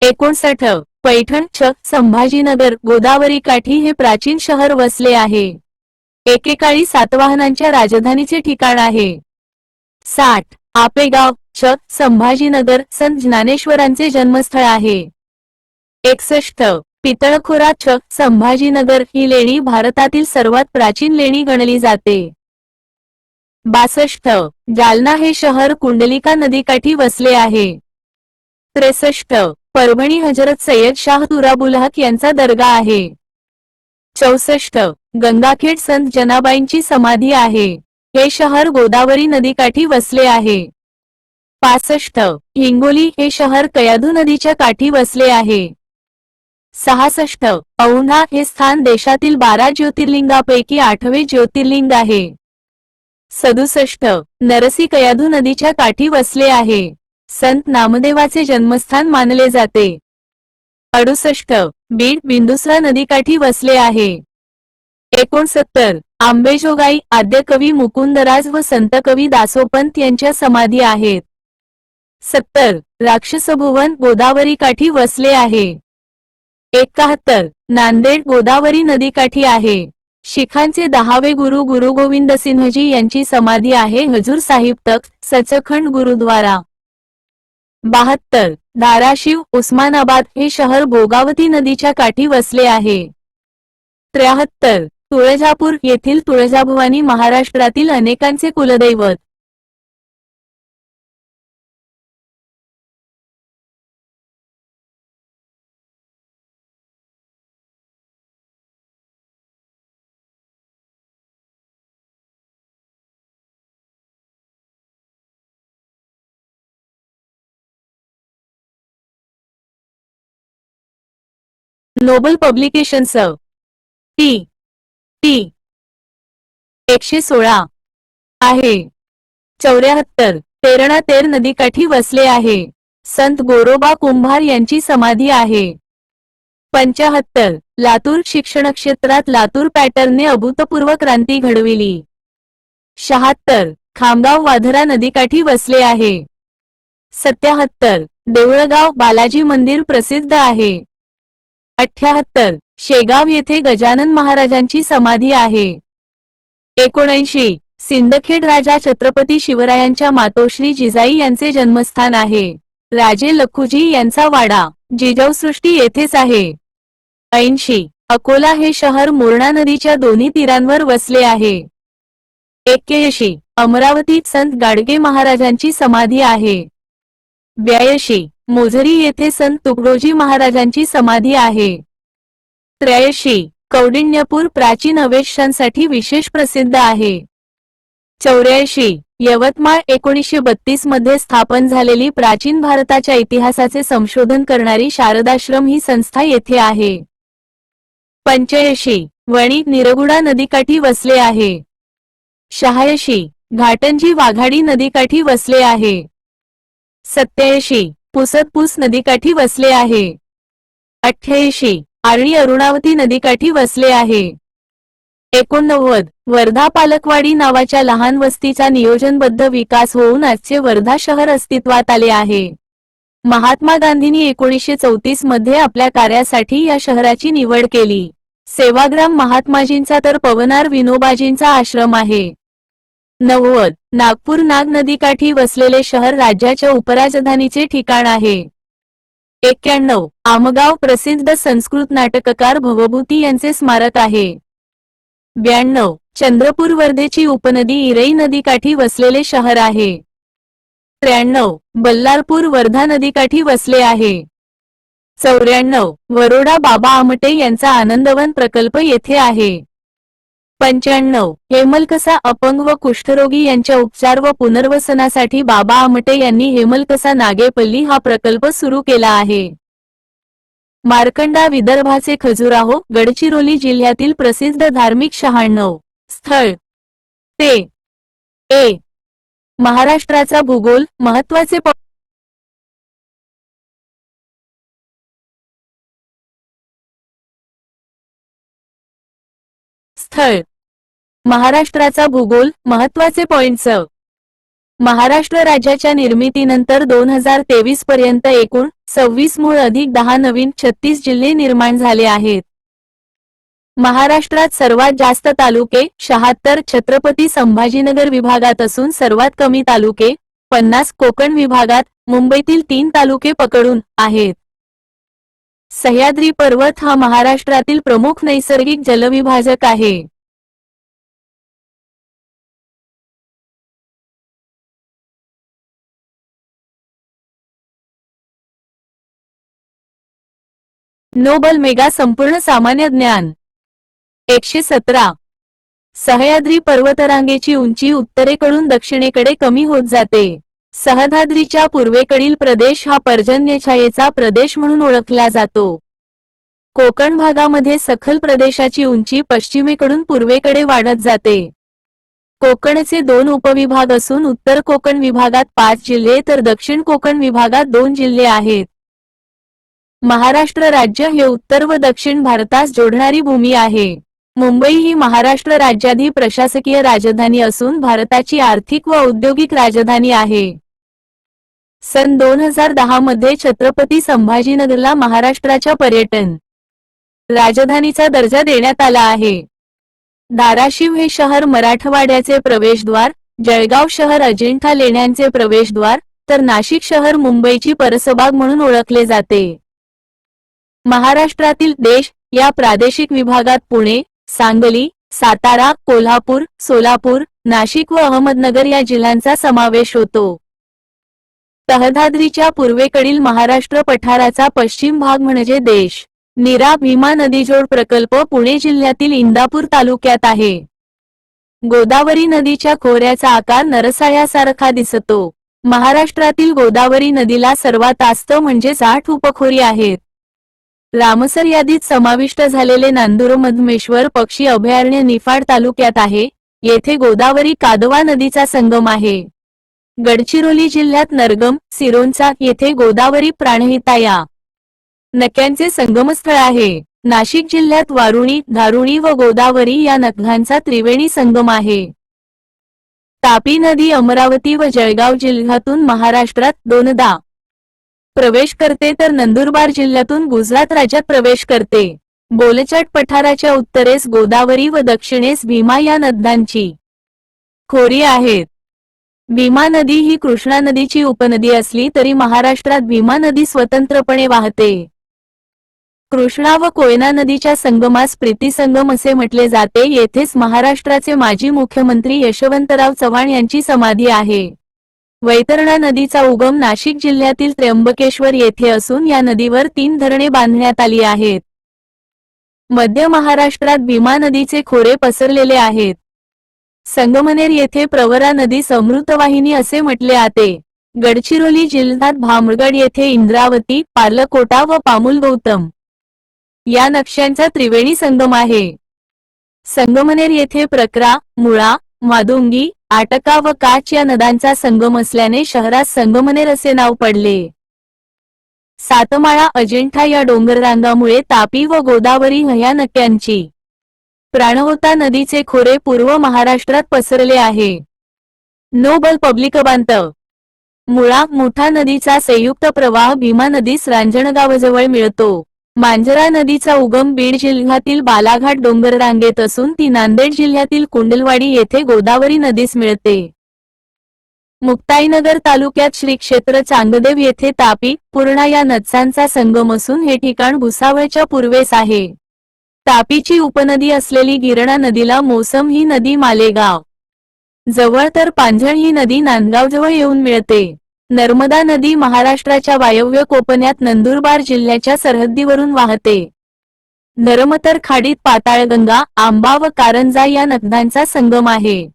59 पैठण छ संभाजीनगर गोदावरी काठी हे प्राचीन शहर वसले आहे. एकेकाळी सातवाहनांच्या राजधानीचे ठिकाण आहे. 60 आपेगाव छ संभाजीनगर संत ज्ञानेश्वरांचे जन्मस्थळ आहे. 61 पितळखोरा छ संभाजीनगर ही लेणी भारतातील सर्वात प्राचीन लेणी गणली जाते. 62 जालना हे शहर कुंडलिका नदीकाठी वसले आहे. 63 परभणी हजरत सय्यद शाह तुराबुल हक यांचा दर्गा आहे. 64 गंगाखेड संत जनाबाईंची समाधी आहे. हे शहर गोदावरी नदीकाठी वसले आहे. 65 हिंगोली हे शहर कयाधू नदीच्या काठी वसले आहे. 66 औंढा हे स्थान देशातील 12 ज्योतिर्लिंगापैकी 8वे ज्योतिर्लिंग आहे. 67 नरसी कयाधू नदीच्या काठी वसले आहे. संत नामदेवाचे जन्मस्थान मानले जाते. 68 बीड बिंदुसरा नदीकाठी वसले आहे. 69 आंबेजोगाई आद्य कवी मुकुंदराज व संत कवी दासोपंत यांच्या समाधी आहेत. 70 राक्षसभुवन गोदावरी काठी वसले आहे. 71 नांदेड गोदावरी नदीकाठी आहे. शिखांचे 10वे गुरु गुरु गोविंद सिंहजी यांची समाधी आहे हजूर साहिब तख्त सचखंड गुरुद्वारा. 72 धाराशिव उस्मानाबाद हे शहर भोगावती नदीच्या काठी वसले आहे. 73 तुळजापूर येथील तुळजाभवानी महाराष्ट्रातील अनेकांचे कुलदैवत. नोबल पब्लिकेशन्स टी 116 आहे. 74 तेरणा तेर नदीकाठी वसले आहे. संत गोरोबा कुंभार यांची समाधी आहे. 75 लातूर शिक्षण क्षेत्रात लातूर पॅटर्नने अभूतपूर्व क्रांती घडविली. 76 खामगाव वाधरा नदीकाठी वसले आहे. 77 देऊळगाव बालाजी मंदिर प्रसिद्ध आहे. 78 शेगाव येथे गजानन महाराजांची समाधी आहे. 79 सिंदखेड राजा छत्रपती शिवरायांच्या मातोश्री जिजाई यांचे जन्मस्थान आहे. राजे लखुजी यांचा वाडा जिजाऊसृष्टी येथेच आहे. 80 अकोला हे शहर मुरणा नदीच्या दोन्ही तीरांवर वसले आहे. 81 अमरावतीत संत गाडगे महाराजांची समाधी आहे. 82 मोझरी येथे संत तुकडोजी महाराजांची समाधी आहे. 83 कौंडिण्यपूर प्राचीन अवेक्षांसाठी विशेष प्रसिद्ध आहे. 84 यवतमाळ 1932 मध्ये स्थापन झालेली प्राचीन भारताच्या इतिहासाचे संशोधन करणारी शारदाश्रम ही संस्था येथे आहे. 85 वणी निरगुडा नदीकाठी वसले आहे. 86 घाटंजी वाघाडी नदीकाठी वसले आहे. 87 पुसदपूस नदीकाठी वसले आहे. 88 आरणी अरुणावती नदीकाठी वसले आहे. 89 वर्धा पालकवाडी नावाच्या लहान वस्तीचा नियोजनबद्ध विकास होऊन आजचे वर्धा शहर अस्तित्वात आले आहे. महात्मा गांधींनी 1934 मध्ये आपल्या कार्यासाठी या शहराची निवड केली. सेवाग्राम महात्माजींचा तर पवनार विनोबाजींचा आश्रम आहे. 90 नागपूर नाग नदीकाठी वसलेले शहर राज्याच्या उपराजधानीचे ठिकाण आहे. 91 आमगाव प्रसिद्ध संस्कृत नाटककार भवभूती यांचे स्मारक आहे. 92 चंद्रपूर वर्धेची उपनदी इरई नदीकाठी वसलेले शहर आहे. 93 बल्लारपूर वर्धा नदीकाठी वसले आहे. 94 वरोडा बाबा आमटे यांचा आनंदवन प्रकल्प येथे आहे. 95 हेमलकसा अपंग व कुष्ठरोगी यांच्या उपचार व पुनर्वसनासाठी बाबा आमटे यांनी हेमलकसा नागेपल्ली हा प्रकल्प सुरू केला आहे. मार्कंडा विदर्भाचे खजुराहो गडचिरोली जिल्ह्यातील प्रसिद्ध धार्मिक 96 स्थळ. ते ए महाराष्ट्राचा भूगोल महत्त्वाचे स्थळ महाराष्ट्राचा भूगोल, महत्त्वाचे पॉइंट्स. महाराष्ट्र राज्याच्या निर्मितीनंतर 2023 पर्यंत एकूण 26 मूळ अधिक 10 नवीन 36 जिल्हे निर्माण झाले आहेत. महाराष्ट्रात सर्वात जास्त तालुके 76 छत्रपती संभाजीनगर विभागात असून सर्वात कमी तालुके 50 कोकण विभागात, मुंबईतील 3 तालुके पकडून आहेत. सह्याद्री पर्वत हा महाराष्ट्रातील प्रमुख नैसर्गिक जलविभाजक आहे. नोबल मेगा संपूर्ण सामान्य ज्ञान 117. सह्याद्री पर्वतरांगेची उंची उत्तरेकडून दक्षिणेकडे कमी होत जाते. सह्याद्रीच्या पूर्वेकडील प्रदेश हा पर्जन्यछायेचा प्रदेश म्हणून ओळखला जातो. कोकण भागामध्ये सखल प्रदेशाची उंची पश्चिमेकडून पूर्वेकडे वाढत जाते. कोकणचे 2 उपविभाग असून उत्तर कोकण विभागात 5 जिल्हे तर दक्षिण कोकण विभागात 2 जिल्हे आहेत. महाराष्ट्र राज्य हे उत्तर व दक्षिण भारतास जोडणारी भूमी आहे. मुंबई ही महाराष्ट्र राज्याची प्रशासकीय राजधानी असून भारताची आर्थिक व औद्योगिक राजधानी आहे. सन 2010 मध्ये छत्रपती संभाजीनगरला महाराष्ट्राच्या पर्यटन राजधानीचा दर्जा देण्यात आला आहे. धाराशिव हे शहर मराठवाड्याचे प्रवेशद्वार, जळगाव शहर अजिंठा लेण्यांचे प्रवेशद्वार, तर नाशिक शहर मुंबईची परसबाग म्हणून ओळखले जाते. महाराष्ट्रातील देश या प्रादेशिक विभागात पुणे, सांगली, सातारा, कोल्हापूर, सोलापूर, नाशिक व अहमदनगर या जिल्ह्यांचा समावेश होतो. सह्याद्रीच्या पूर्वेकडील महाराष्ट्र पठाराचा पश्चिम भाग म्हणजे देश. नीरा भीमा नदीजोड प्रकल्प पुणे जिल्ह्यातील इंदापूर तालुक्यात आहे. गोदावरी नदीच्या खोऱ्याचा आकार नरसाळ्यासारखा दिसतो. महाराष्ट्रातील गोदावरी नदीला सर्वात जास्त म्हणजे 8 उपखोरी आहेत. रामसर यादीत समाविष्ट झालेले नांदूरमधमेश्वर पक्षी अभयारण्य निफाड तालुक्यात आहे. येथे गोदावरी कादवा नदीचा संगम आहे. गडचिरोली जिल्ह्यात नरगम, सिरोंचा येथे गोदावरी प्राणहिता या नद्यांचे संगमस्थळ आहे. नाशिक जिल्ह्यात वारुणी, धारुणी व गोदावरी या नद्यांचा त्रिवेणी संगम आहे. तापी नदी अमरावती व जळगाव जिल्ह्यातून महाराष्ट्रात 2दा प्रवेश करते तर नंदुरबार जिल्ह्यातून गुजरात राज्यात प्रवेश करते. बोलचाट पठाराच्या उत्तरेस गोदावरी व दक्षिणेस भीमा या नद्यांची खोरी आहेत. भीमा नदी ही कृष्णा नदीची उपनदी असली तरी महाराष्ट्रात भीमा नदी स्वतंत्रपणे वाहते. कृष्णा व कोयना नदीच्या संगमास प्रीतिसंगम असे म्हटले जाते. येथेच महाराष्ट्राचे माजी मुख्यमंत्री यशवंतराव चव्हाण यांची समाधी आहे. वैतरणा नदीचा उगम नाशिक जिल्ह्यातील त्र्यंबकेश्वर येथे असून या नदीवर 3 धरणे बांधण्यात आली आहेत. मध्य महाराष्ट्रात भीमा नदीचे खोरे पसरलेले आहेत. संगमनेर येथे प्रवरा नदी समृद्धवाहिनी असे म्हटले जाते. गडचिरोली जिल्ह्यात भामगड येथे इंद्रावती, पार्लकोटा व पामुल गौतम या नद्यांचा त्रिवेणी संगम आहे. संगमनेर येथे प्रकरा, मुळा, मादुंगी, आटका व काच या नद्यांचा संगम असल्याने शहरास संगमनेर असे नाव पडले. सातमाळा, अजिंठा या डोंगररांगामुळे तापी व गोदावरी ह्या नद्यांची प्राणहोता नदीचे खोरे पूर्व महाराष्ट्रात पसरले आहे. नोबल पब्लिक बांधव मुळा, मुठा नदीचा संयुक्त प्रवाह भीमा नदीस रांजणगावजवळ मिळतो. मांजरा नदीचा उगम बीड जिल्ह्यातील बालाघाट डोंगररांगेत असून ती नांदेड जिल्ह्यातील कुंडलवाडी येथे गोदावरी नदीस मिळते. मुक्ताईनगर तालुक्यात श्री क्षेत्र चांगदेव येथे तापी, पूर्णा या नद्यांचा संगम असून हे ठिकाण भुसावळच्या पूर्वेस आहे. तापीची उपनदी असलेली गिरणा नदीला मोसम ही नदी मालेगाव जवळ तर पांझण ही नदी नांदगावजवळ येऊन मिळते. नर्मदा नदी महाराष्ट्राच्या वायव्य कोकणात नंदुरबार जिल्ह्याच्या सरहद्दीवरून वाहते. धरमतर खाडीत पाताळगंगा, आंबा व कारंजा या नद्यांचा संगम आहे.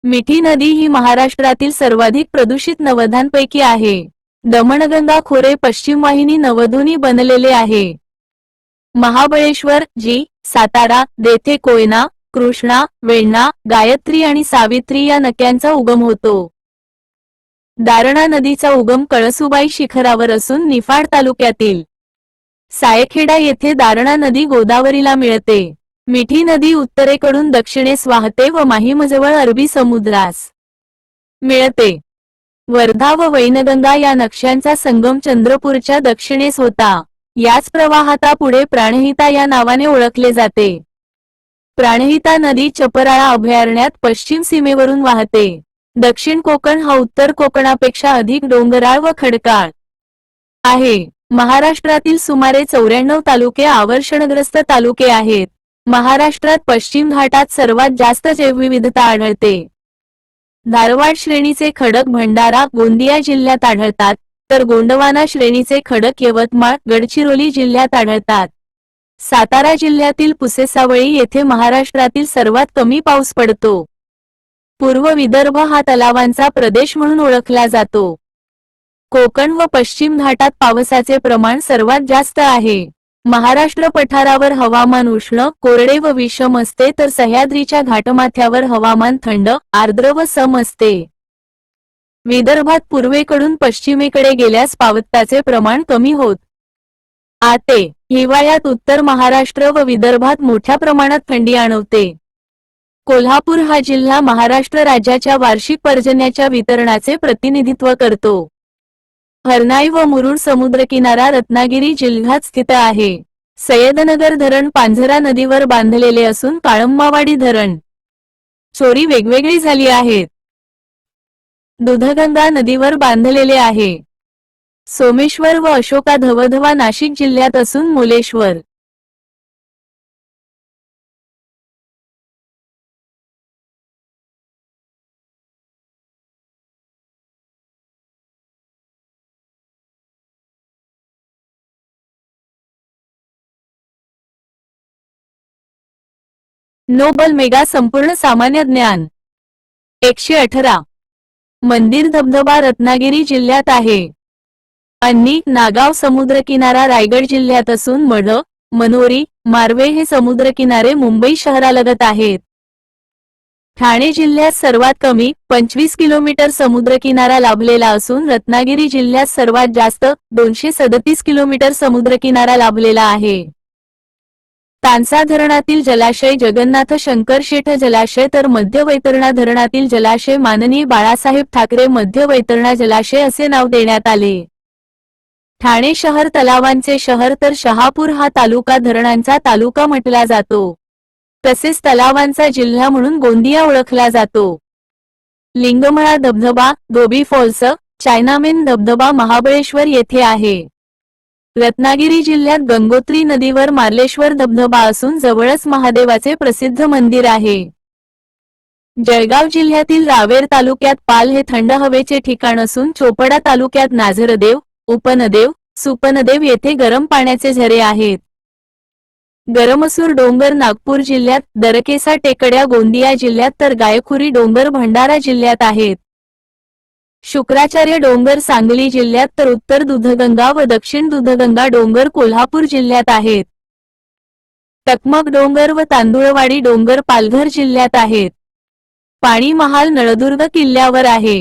मिठी नदी ही महाराष्ट्रातील सर्वाधिक प्रदूषित नद्यांपैकी आहे. दमणगंगा खोरे पश्चिम वाहिनी नवधुनी बनलेले आहे. महाबळेश्वर, जी, सातारा, देथे कोयना, कृष्णा, वेण्णा, गायत्री आणि सावित्री या नद्यांचा उगम होतो. दारणा नदीचा उगम कळसुबाई शिखरावर असून निफाड तालुक्यातील सायखेडा येथे दारणा नदी गोदावरीला मिळते. मिठी नदी उत्तरेकडून दक्षिणेस वाहते व माहीमजवळ अरबी समुद्रास मिळते। वर्धा व वैनगंगा या नद्यांचा संगम चंद्रपूरच्या दक्षिणेस होता। याच प्रवाहाता पुढे प्राणहिता या नावाने ओळखले जाते। प्राणहिता नदी चपराळा अभयारण्यात पश्चिम सीमेवरून वाहते। दक्षिण कोकण हा उत्तर कोकणापेक्षा अधिक डोंगराळ व खडकाळ आहे। महाराष्ट्रातील सुमारे 94 तालुके आवर्षणग्रस्त तालुके आहेत। महाराष्ट्रात पश्चिम घाटात सर्वात जास्त जैवविविधता आढळते। धारवाड श्रेणीचे खडक भंडारा गोंदिया जिल्ह्यात आढळतात, तर गोंडवाना श्रेणीचे खडक यवतमाळ गडचिरोली जिल्ह्यात आढळतात। सातारा जिल्ह्यातील पुसेसावळी येथे महाराष्ट्रातील सर्वात कमी पाऊस पडतो। पूर्व विदर्भ हा तलावांचा प्रदेश म्हणून ओळखला जातो। कोकण व पश्चिम घाटात पावसाचे प्रमाण सर्वात जास्त आहे। महाराष्ट्र पठारावर हवामान उष्ण कोरडे व विषम असते, तर सह्याद्रीच्या घाटमाथ्यावर हवामान थंड आर्द्र व सम असते। विदर्भात पूर्वेकडून पश्चिमेकडे गेल्यास पावसाचे प्रमाण कमी होत आते। हिवाळ्यात उत्तर महाराष्ट्र व विदर्भात मोठ्या प्रमाणात थंडी जाणवते। कोल्हापूर हा जिल्हा महाराष्ट्र राज्याच्या वार्षिक पर्जन्याच्या वितरणाचे प्रतिनिधित्व करतो। हरनाई व मुरुड समुद्रकिनारा रत्नागिरी जिल्ह्यात स्थित आहे। सय्यदनगर धरण पांझरा नदीवर बांधलेले असून काळंबावाडी धरण चोरी वेगवेगळी झाली आहेत। दूधगंगा नदीवर बांधलेले आहे। सोमेश्वर व अशोका धबधबा नाशिक जिल्ह्यात असून मुलेश्वर नोबल मेगा संपूर्ण सामान्य ज्ञान 118 मंदिर धबधबा रत्नागिरी जिल्ह्यात आहे। अन्नी नागाव समुद्रकिनारा रायगड जिल्ह्यात असून मढ मनोरी मार्वे हे समुद्रकिनारे मुंबई शहरालगत आहेत। ठाणे जिल्ह्यात सर्वात कमी 25 किलोमीटर समुद्रकिनारा लाभलेला असून रत्नागिरी जिल्ह्यात सर्वात जास्त 237 किलोमीटर समुद्रकिनारा लाभलेला आहे। तानसा धरणातील जलाशय जगन्नाथ शंकर शेठ जलाशय तर मध्य वैतरणा धरणातील जलाशय माननीय बाळासाहेब ठाकरे मध्य वैतरणा जलाशय असे नाव देण्यात आले। ठाणे शहर तलावांचे शहर तर शहापूर हा तालुका धरणांचा तालुका म्हटला जातो। तसेच तलावांचा जिल्हा म्हणून गोंदिया ओळखला जातो। लिंगमळा धबधबा धोबी फॉल्स चायनामेन धबधबा महाबळेश्वर येथे आहे। रत्नागिरी जिल्ह्यात गंगोत्री नदीवर मार्लेश्वर धबधबा असून जवळच महादेवाचे प्रसिद्ध मंदिर आहे। जळगाव जिल्ह्यातील रावेर तालुक्यात पाल हे थंड हवेचे ठिकाण असून चोपडा तालुक्यात नाझरदेव उपनदेव सुपनदेव येथे गरम पाण्याचे झरे आहेत। गरमसूर डोंगर नागपूर जिल्ह्यात दरकेसा टेकड्या गोंदिया जिल्ह्यात तर गायखुरी डोंगर भंडारा जिल्ह्यात आहेत। शुक्राचार्य डोंगर सांगली जिल्ह्यात तर उत्तर दूधगंगा व दक्षिण दूधगंगा डोंगर कोल्हापूर जिल्ह्यात आहेत। टकमक डोंगर व तांदुळवाडी डोंगर पालघर जिल्ह्यात आहेत। पाणी महाल नळदुर्ग किल्ल्यावर आहे।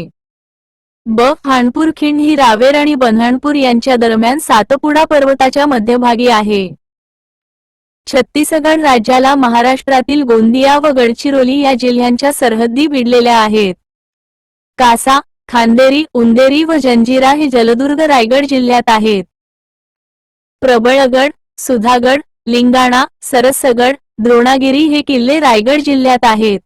हाणपूर खिंड ही रावेर आणि बन्हाणपूर यांच्या दरम्यान सातपुडा पर्वताच्या मध्यभागी आहे। छत्तीसगड राज्याला महाराष्ट्रातील गोंदिया व गडचिरोली या जिल्ह्यांच्या सरहद्दी भिडलेल्या आहेत। कासा खांदेरी उंदेरी व जंजिरा हे जलदुर्ग रायगड जिल्ह्यात आहेत। प्रबळगड सुधागड लिंगाणा सरसगड द्रोणागिरी हे किल्ले रायगड जिल्ह्यात आहेत।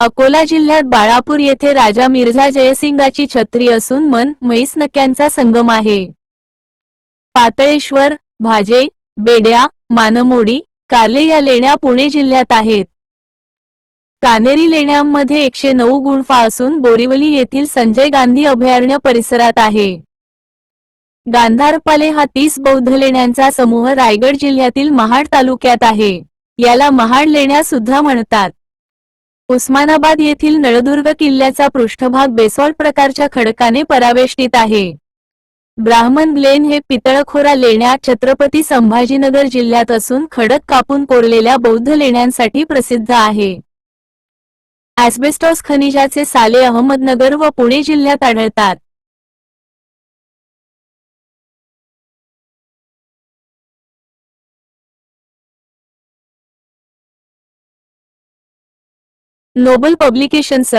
अकोला जिल्ह्यात बाळापूर येथे राजा मिर्झा जयसिंगाची छत्री असून मन म्हैस नक्यांचा संगम आहे। पातळेश्वर भाजे बेड्या मानमोडी कार्ले या लेण्या पुणे जिल्ह्यात आहेत। कानेरी लेण्यांमध्ये 109 गुंफा असून बोरिवली येथील संजय गांधी अभयारण्य परिसरात आहे। गांधारपाले हा 30 बौद्ध लेण्यांचा समूह रायगड जिल्ह्यातील महाड तालुक्यात आहे। याला महाड लेण्या सुद्धा म्हणतात। उस्मानाबाद येथील नळदुर्ग किल्ल्याचा पृष्ठभाग बेसॉल्ट प्रकारच्या खडकाने परावेष्टित आहे। ब्राह्मण ग्लेन हे पितळखोरा लेण्या छत्रपती संभाजीनगर जिल्ह्यात असून खडक कापून कोरलेल्या बौद्ध लेण्यांसाठी प्रसिद्ध आहे। ॲस्बेस्टॉस खनिजाचे साले अहमदनगर व पुणे जिल्ह्यात आढळतात। Nobel publications.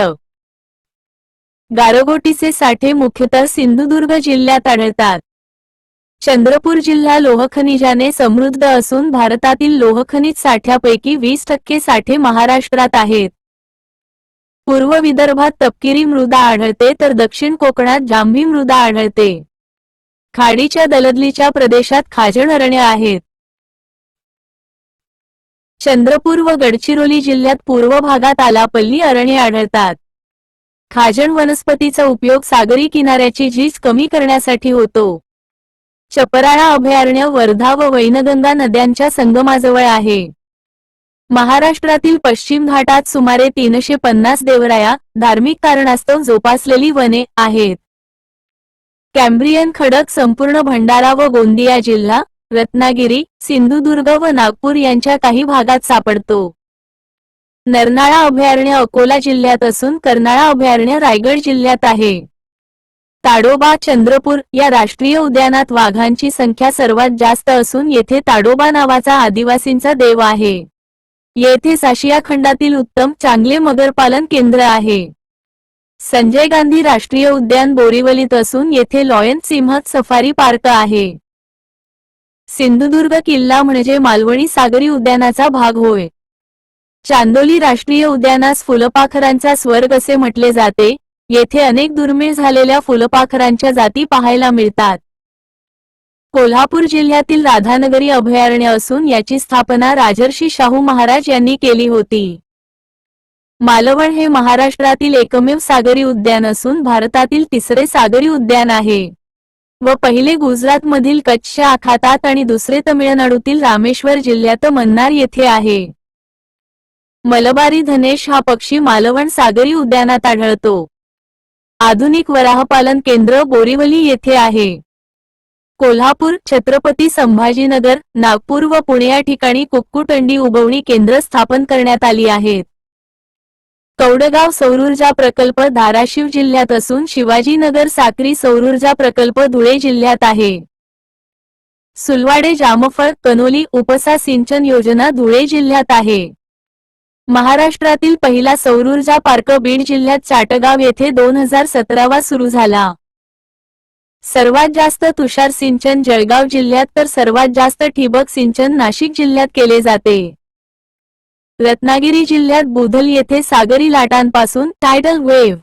गारगोटीचे साठे मुख्यतः सिंधुदुर्ग जिल्ह्यात आढळतात. चंद्रपूर जिल्हा लोहखनिजाने समृद्ध असून भारतातील लोहखनिज साठ्यापैकी 20% साठे महाराष्ट्रात आहेत. पूर्व विदर्भात तपकिरी मृदा आढळते तर दक्षिण कोकणात जांभी मृदा आढळते. खाडीच्या दलदलीच्या प्रदेशात खाजण अरण्य आहेत. चंद्रपूर व गडचिरोली जिल्ह्यात पूर्व भागात आलापल्ली अरण्ये आढळतात. खाजण वनस्पतीचा उपयोग सागरी किनाऱ्याची झीज कमी करण्यासाठी होतो. चपराळा अभयारण्य वर्धा व वैनगंगा नद्यांच्या संगमाजवळ आहे. महाराष्ट्रातील पश्चिम घाटात सुमारे 350 देवराया धार्मिक कारणास्तव जोपासलेली वने आहेत. कॅम्ब्रियन खडक संपूर्ण भंडारा व गोंदिया जिल्हा, रत्नागिरी, सिंधुदुर्ग व नागपूर यांच्या काही भागात सापडतो. नरनाळा अभयारण्य अकोला जिल्ह्यात असून कर्नाळा अभयारण्य रायगड जिल्ह्यात आहे. ताडोबा चंद्रपूर या राष्ट्रीय उद्यानात वाघांची संख्या सर्वात जास्त असून येथे ताडोबा नावाचा आदिवासींचा देव आहे. येथेच आशिया खंडातील उत्तम चांगले मगरपालन केंद्र आहे. संजय गांधी राष्ट्रीय उद्यान बोरिवलीत असून येथे लॉयन सिंह सफारी पार्क आहे. सिंधुदुर्ग किल्ला म्हणजे मालवणी सागरी उद्यानाचा भाग होय. चांदोली राष्ट्रीय उद्यानास फुलपाखरांचा स्वर्ग असे म्हटले जाते. येथे अनेक दुर्मिळ झालेल्या फुलपाखरांच्या जाती पाहायला मिळतात. कोल्हापूर जिल्ह्यातील राधानगरी अभयारण्य असून याची स्थापना राजर्षी शाहू महाराज यांनी केली होती. मालवण हे महाराष्ट्रातील एकमेव सागरी उद्यान असून भारतातील तिसरे सागरी उद्यान आहे व पहिले गुजरातमधील कच्छच्या आखातात आणि दुसरे तमिळनाडूतील रामेश्वर जिल्ह्यात मन्नार येथे आहे. मलबारी धनेश हा पक्षी मालवण सागरी उद्यानात आढळतो. आधुनिक वराहपालन केंद्र बोरिवली येथे आहे. कोल्हापूर, छत्रपती संभाजीनगर, नागपूर व पुणे या ठिकाणी कुक्कुटअंडी उबवणी केंद्र स्थापन करण्यात आली आहेत. कौडगाव सौरऊर्जा प्रकल्प धाराशिव जिल्ह्यात असून शिवाजीनगर साक्री सौरऊर्जा प्रकल्प धुळे जिल्ह्यात आहे. सुलवाडे जामफळ कनोली उपसा सिंचन योजना धुळे जिल्ह्यात आहे. महाराष्ट्रातील पहिला सौरऊर्जा पार्क बीड जिल्ह्यात चाटगाव येथे 2017 सुरू झाला. सर्वात जास्त तुषार सिंचन जळगाव जिल्ह्यात तर सर्वात जास्त ठिबक सिंचन नाशिक जिल्ह्यात केले जाते. रत्नागिरी जिल्ह्यात बुधल येथे सागरी लाटांपासून टायडल वेव्ह